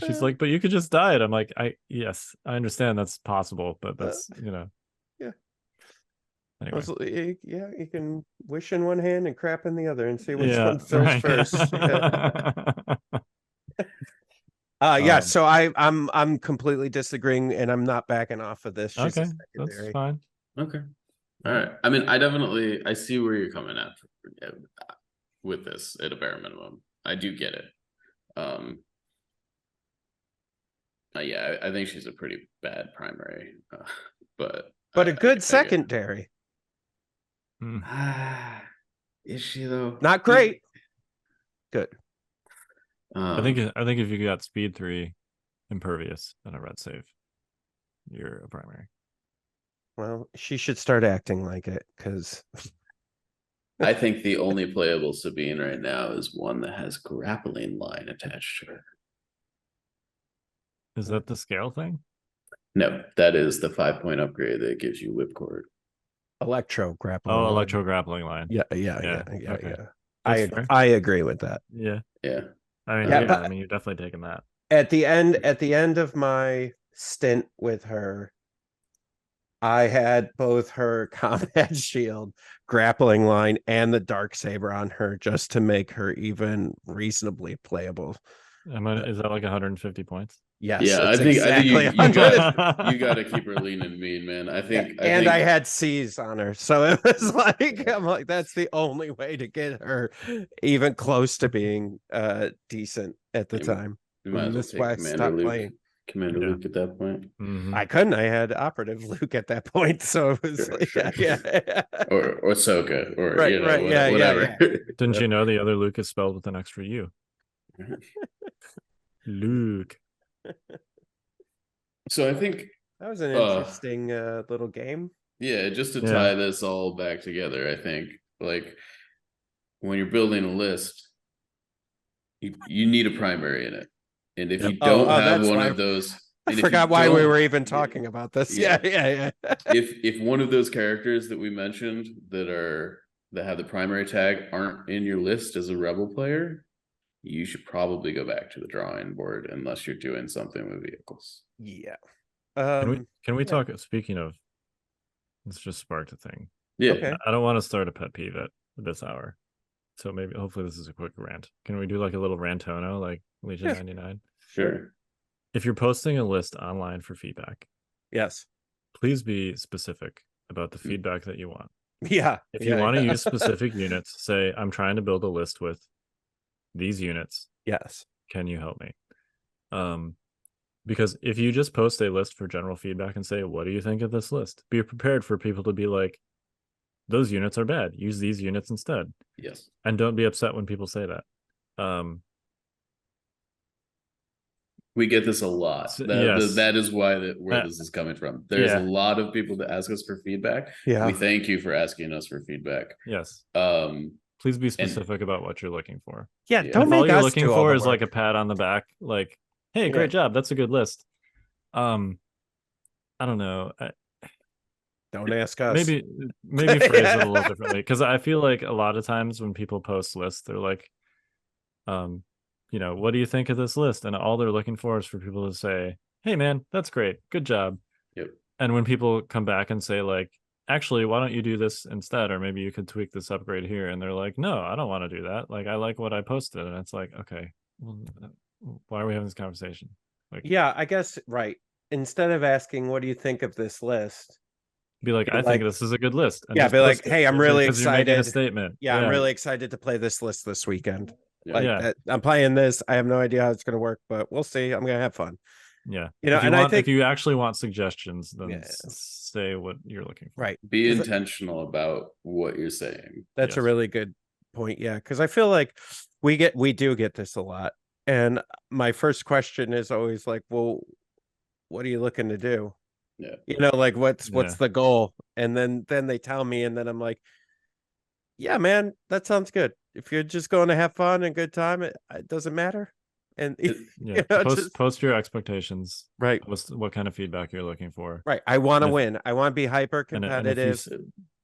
She's like, but you could just dye it. I'm like, yes, I understand that's possible, but that's Yeah. Anyway. Yeah, you can wish in one hand and crap in the other and see which Yeah, one fills right. first. Yeah. So I'm completely disagreeing, and I'm not backing off of this. Okay, that's fine. Okay. All right. I mean, I see where you're coming at with this at a bare minimum. I do get it. Yeah, I think she's a pretty bad primary, but a good secondary. Is she though? Not great. Good. I think if you got speed 3, impervious, and a red save, you're a primary. Well, she should start acting like it, because I think the only playable Sabine right now is one that has grappling line attached to her. Is that the scale thing? No, that is the 5-point upgrade that gives you whipcord. Electro grappling. Oh, line. electro grappling line. Yeah. Okay. I agree with that. Yeah. Yeah. I mean, Yeah, I mean, you're definitely taking that. At the end of my stint with her, I had both her combat shield, grappling line, and the dark saber on her just to make her even reasonably playable. Is that like 150 points? Yes, Yeah, I it's think exactly you 100. got to keep her lean and mean, man. I think I had C's on her, so it was like I'm like that's the only way to get her even close to being decent at the time. you might as well That's take why I Commander stopped Luke. playing. Commander Luke at that point. Mhm. I couldn't. I had operative Luke at that point, so it was yeah. Or Ahsoka, or Right, whatever. Didn't you know the other Luke is spelled with an extra U? Luke. So I think That was an interesting little game. Yeah, just to tie this all back together, I think like when you're building a list, you need a primary in it. And if you don't have one of those, I forgot why we were even talking about this. Yeah. If one of those characters that we mentioned that have the primary tag aren't in your list as a rebel player, you should probably go back to the drawing board unless you're doing something with vehicles. Yeah. Can we talk? Speaking of, this just sparked a thing. Yeah. Okay. I don't want to start a pet peeve at this hour, so hopefully this is a quick rant. Can we do like a little rantono, like Legion 99? Sure. If you're posting a list online for feedback, yes, please be specific about the feedback that you want. Yeah. If you want to use specific units, say, I'm trying to build a list with these units. Yes. Can you help me? Because if you just post a list for general feedback and say, what do you think of this list? Be prepared for people to be like, those units are bad. Use these units instead. Yes. And don't be upset when people say that. We get this a lot. That is why where this is coming from. There's a lot of people that ask us for feedback. Yeah. We thank you for asking us for feedback. Yes. Please be specific about what you're looking for. Yeah. Don't if make all you're us looking do all for the is work. like a pat on the back, like, hey, great job. That's a good list. I don't know. Don't ask us. Maybe phrase it a little differently, because I feel like a lot of times when people post lists, they're like, what do you think of this list? And all they're looking for is for people to say, hey man, that's great, good job. Yep. And when people come back and say like, actually, why don't you do this instead, or maybe you could tweak this upgrade here, and they're like, no, I don't want to do that, like I like what I posted. And it's like, okay, well, why are we having this conversation? Like, yeah, I guess right. Instead of asking, what do you think of this list? Be like, I think this is a good list. And be like, hey, I'm really excited. You're making a statement. Yeah, I'm really excited to play this list this weekend. Yeah. I'm playing this. I have no idea how it's going to work, but we'll see. I'm going to have fun. Yeah. If you actually want suggestions, then say what you're looking for. Right. Be intentional about what you're saying. That's a really good point. Yeah. Because I feel like we do get this a lot. And my first question is always like, well, what are you looking to do? Yeah. Like what's the goal? And then they tell me, and then I'm like, yeah, man, that sounds good. If you're just going to have fun and good time, it doesn't matter. And post your expectations. Right. What kind of feedback you're looking for. Right. I want to win. I want to be hyper competitive.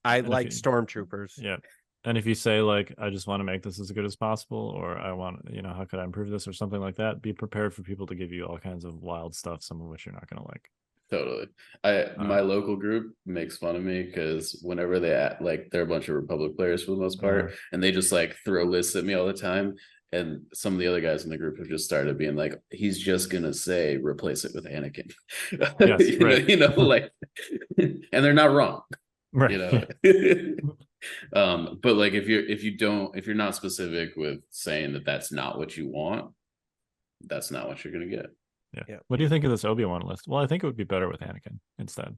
I like stormtroopers. Yeah. And if you say like, I just want to make this as good as possible, or I want, how could I improve this or something like that, be prepared for people to give you all kinds of wild stuff, some of which you're not going to like. Totally. My local group makes fun of me because whenever they're a bunch of Republic players for the most part, and they just like throw lists at me all the time. And some of the other guys in the group have just started being like, he's just gonna say replace it with Anakin. Yes, right. Like, and they're not wrong. Right. But like if you're not specific with saying that that's not what you want, that's not what you're gonna get. Yeah. What do you think of this Obi-Wan list? Well, I think it would be better with Anakin instead.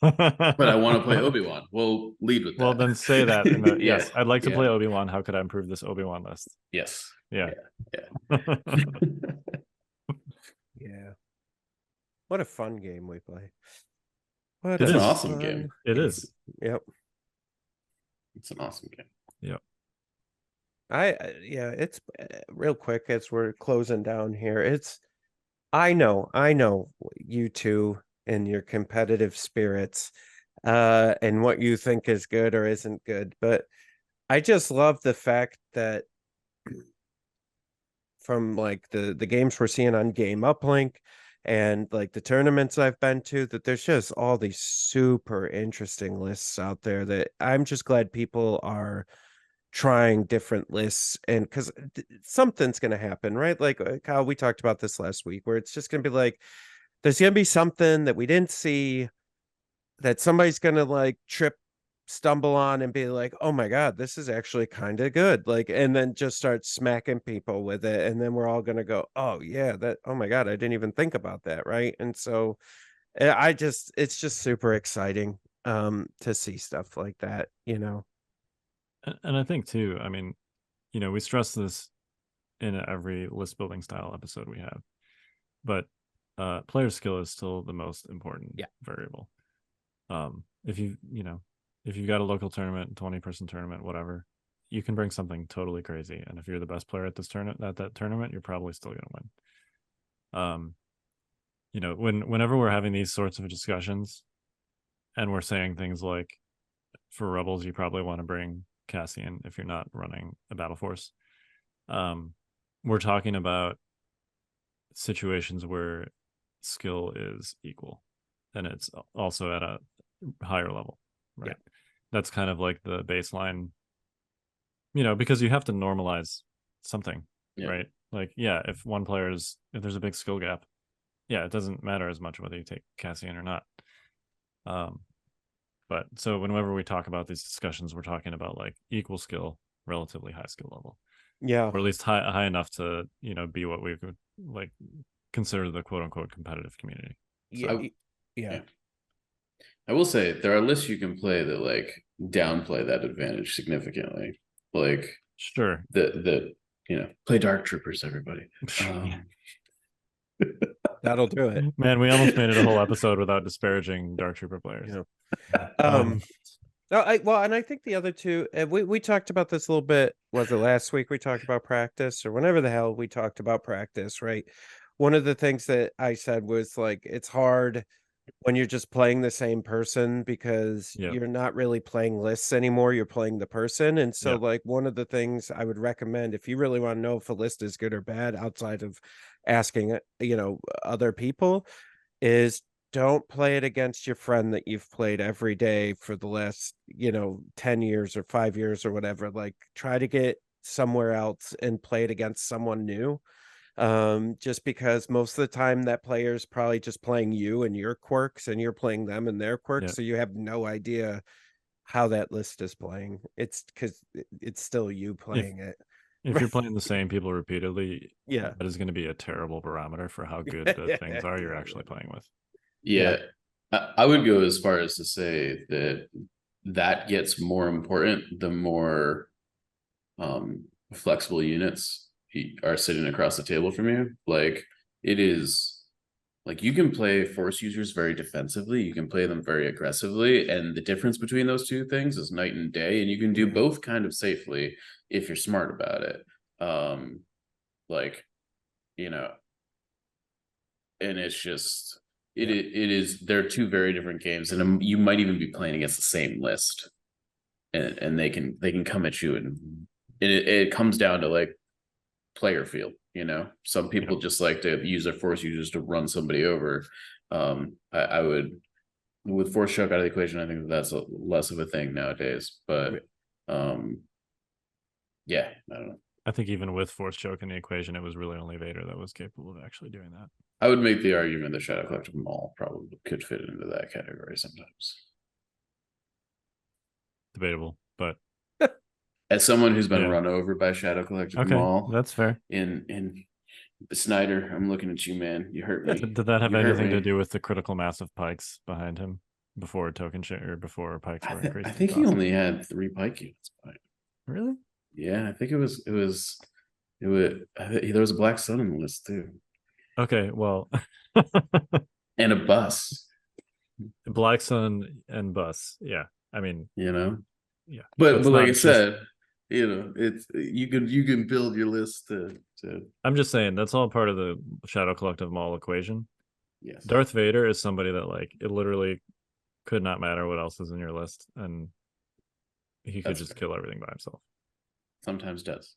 But I want to play Obi-Wan. Well, lead with that. Well, then say that. Yes, I'd like to play Obi-Wan. How could I improve this Obi-Wan list? Yes. Yeah. Yeah. What a fun game we play. It's an awesome game. It is. Yep. It's an awesome game. Yep. Yeah, it's real quick as we're closing down here. I know you two and your competitive spirits, and what you think is good or isn't good, but I just love the fact that from like the games we're seeing on Game Uplink and like the tournaments I've been to, that there's just all these super interesting lists out there that I'm just glad people are trying different lists. And because something's going to happen, right? Like Kyle, we talked about this last week, where it's just going to be like there's going to be something that we didn't see, that somebody's going to like stumble on and be like, oh my god, this is actually kind of good, like, and then just start smacking people with it, and then we're all going to go, oh yeah, that, oh my god, I didn't even think about that, right? And so it's just super exciting to see stuff like that, you know. And I think too, I mean, we stress this in every list building style episode we have, but player skill is still the most important variable. If if you've got a local tournament, 20-person tournament, whatever, you can bring something totally crazy, and if you're the best player at this tournament, at that tournament, you're probably still going to win. Whenever we're having these sorts of discussions, and we're saying things like, for Rebels, you probably want to bring Cassian if you're not running a battle force. We're talking about situations where skill is equal, and it's also at a higher level, right? Yeah. That's kind of like the baseline, because you have to normalize something, right? Like, yeah, if there's a big skill gap, it doesn't matter as much whether you take Cassian or not. But so whenever we talk about these discussions, we're talking about like equal skill, relatively high skill level, or at least high enough to be what we would like consider the quote unquote competitive community. Yeah. I will say there are lists you can play that like downplay that advantage significantly. Like, sure, the play Dark Troopers, everybody. That'll do it, man. We almost made it a whole episode without disparaging Dark Trooper players. No, and I think the other two, we talked about this a little bit. Was it last week we talked about practice, or whenever the hell we talked about practice, right? One of the things that I said was like, it's hard when you're just playing the same person, because you're not really playing lists anymore, you're playing the person. And so like one of the things I would recommend, if you really want to know if a list is good or bad outside of asking other people, is don't play it against your friend that you've played every day for the last 10 years or 5 years or whatever. Like, try to get somewhere else and play it against someone new, just because most of the time that player is probably just playing you and your quirks, and you're playing them and their quirks, so you have no idea how that list is playing. It's because it's still you playing it. If you're playing the same people repeatedly, that is going to be a terrible barometer for how good the things are you're actually playing with. I would go as far as to say that gets more important the more flexible units are sitting across the table from you. Like, it is like you can play force users very defensively, you can play them very aggressively, and the difference between those two things is night and day, and you can do both kind of safely if you're smart about it. And it's just it is they're two very different games, and you might even be playing against the same list, and they can come at you, and it comes down to like player feel. Some people just like to use their force users to run somebody over. I would, with force choke out of the equation, I think that's less of a thing nowadays, but I don't know. I think even with force choke in the equation, it was really only Vader that was capable of actually doing that. I would make the argument that Shadow Collective Maul probably could fit into that category sometimes. Debatable, but as someone who's been run over by Shadow Collective Maul, that's fair. In Snyder, I'm looking at you, man. You hurt me. Did that have anything to do with the critical mass of pikes behind him before token share or before pikes were increased? I think he only had 3 pike units. Really? Yeah, I think it was. There was a Black Sun on the list too. Okay, well, and a bus. Black Sun and bus. Yeah, I mean, but like I said, It's you can build your list to I'm just saying that's all part of the Shadow Collective Maul equation. yes. Darth Vader is somebody that like it literally could not matter what else is in your list, and he could That's just fair. kill everything by himself. Sometimes does.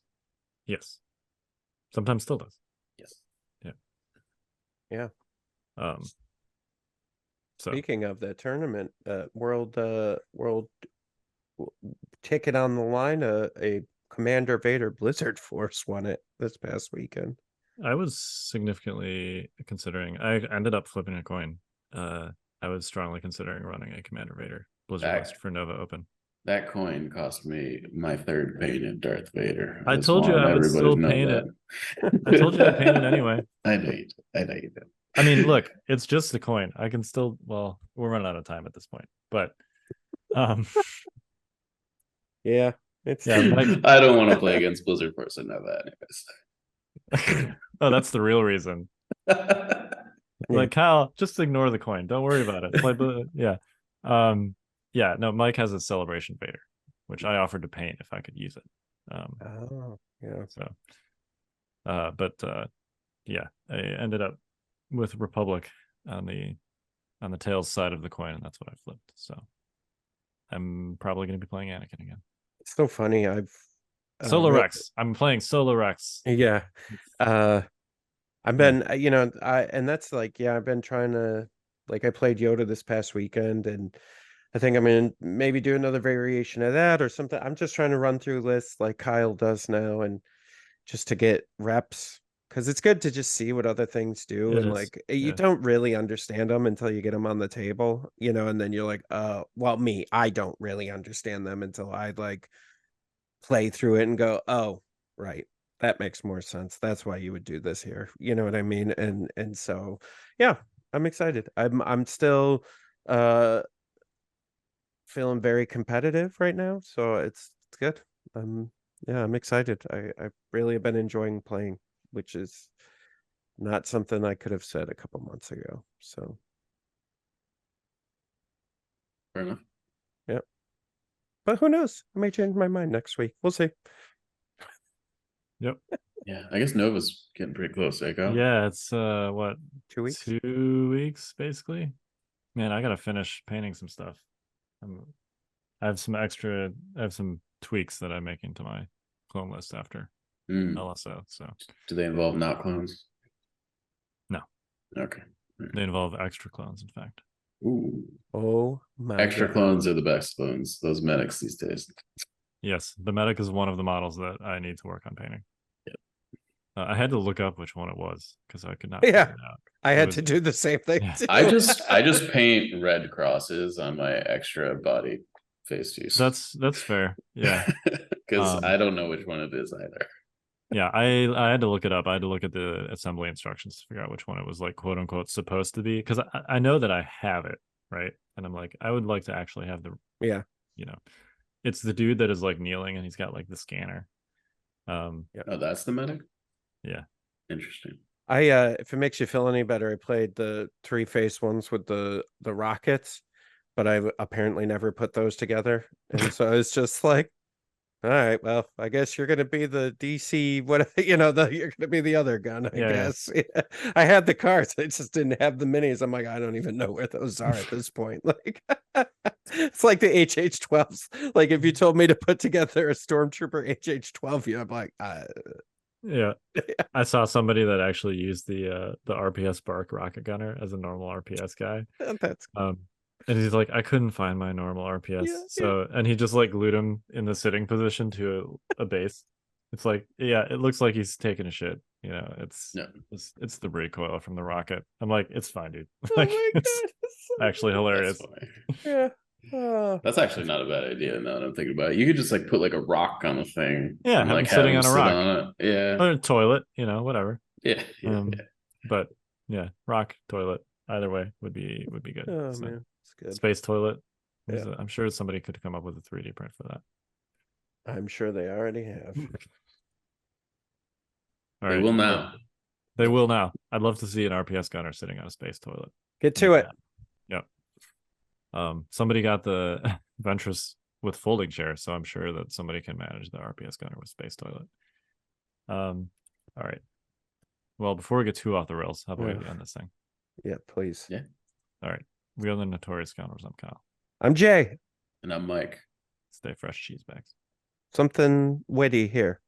Yes, sometimes still does. Yes. Yeah. So Speaking of the tournament, world ticket on the line, a Commander Vader Blizzard Force won it this past weekend. I was significantly considering. I ended up flipping a coin. I was strongly considering running a Commander Vader Blizzard list for Nova Open. That coin cost me my third paint of Darth Vader. I told you I would still paint it. I told you I'd paint it anyway. I know you did. I mean, look, it's just a coin. I can still. Well, we're running out of time at this point, but yeah, it's Mike... I don't want to play against Blizzard Force. I know that, anyways. Oh, that's the real reason. Like Kyle, just ignore the coin. Don't worry about it. Like, yeah. No, Mike has a Celebration Vader, which I offered to paint if I could use it. Yeah. So, yeah, I ended up with Republic on the tails side of the coin, and that's what I flipped. So, I'm probably going to be playing Anakin again. It's so funny. I've Solo Rex. I'm playing Solo Rex. Yeah. I've been, and that's like, I've been trying to, like, I played Yoda this past weekend, and I think I'm going to maybe do another variation of that or something. I'm just trying to run through lists like Kyle does now, and just to get reps, because it's good to just see what other things do. And like, you don't really understand them until you get them on the table, and then you're like, well, I don't really understand them until I like play through it and go, oh, right. That makes more sense. That's why you would do this here. You know what I mean? And so, yeah, I'm excited. I'm still feeling very competitive right now, so it's good. I'm excited. I really have been enjoying playing, which is not something I could have said a couple months ago. So, fair enough. Yeah, but who knows? I may change my mind next week. We'll see. Yep. Yeah, I guess Nova's getting pretty close, eh, Kyle? Yeah, it's what, 2 weeks? 2 weeks basically. Man, I gotta finish painting some stuff. I have some tweaks that I'm making to my clone list after LSO. So do they involve not clones? No. Okay. They involve extra clones, in fact. Ooh. Oh my Extra God. clones are the best clones, those medics these days. Yes, the medic is one of the models that I need to work on painting. Yep. I had to look up which one it was because I could not Yeah, figure it out. I had to do the same thing. Yeah. Too. I just paint red crosses on my extra body face use. That's fair. Yeah. Because I don't know which one it is either. Yeah, I had to look it up. I had to look at the assembly instructions to figure out which one it was, like, quote unquote supposed to be, because I know that I have it, right? And I'm like, I would like to actually have the it's the dude that is like kneeling and he's got like the scanner. Oh, that's the medic? Yeah. Interesting. If it makes you feel any better, I played the 3-face ones with the rockets, but I apparently never put those together. And so it's just like, all right, well, I guess you're going to be the DC, you're going to be the other gun, I guess. Yeah. I had the cards. I just didn't have the minis. I'm like, I don't even know where those are at this point. Like, it's like the HH12s. Like, if you told me to put together a Stormtrooper HH12, I'm like, Yeah. I saw somebody that actually used the RPS Bark rocket gunner as a normal RPS guy. That's and he's like, I couldn't find my normal RPS. And he just like glued him in the sitting position to a base. It's like, it looks like he's taking a shit. It's the recoil from the rocket. I'm like, it's fine, dude. Like, it's actually hilarious. Yeah. That's actually not a bad idea now that I'm thinking about it. You could just like put like a rock on a thing. Yeah, and, have like him sitting have on a sit rock. on it. Yeah. Or a toilet, whatever. Yeah. But rock, toilet, either way would be good. Oh man, it's good. Space toilet. I'm sure somebody could come up with a 3D print for that. I'm sure they already have. All they right. will now. They will now. I'd love to see an RPS gunner sitting on a space toilet. Get to it. Yep. Somebody got the Ventress with folding chairs, so I'm sure that somebody can manage the RPS gunner with space toilet. All right. Well, before we get too off the rails, how about we end this thing? Yeah, please. Yeah. All right. We are the Notorious Scoundrels. I'm Kyle. I'm Jay. And I'm Mike. Stay fresh, cheese bags. Something witty here.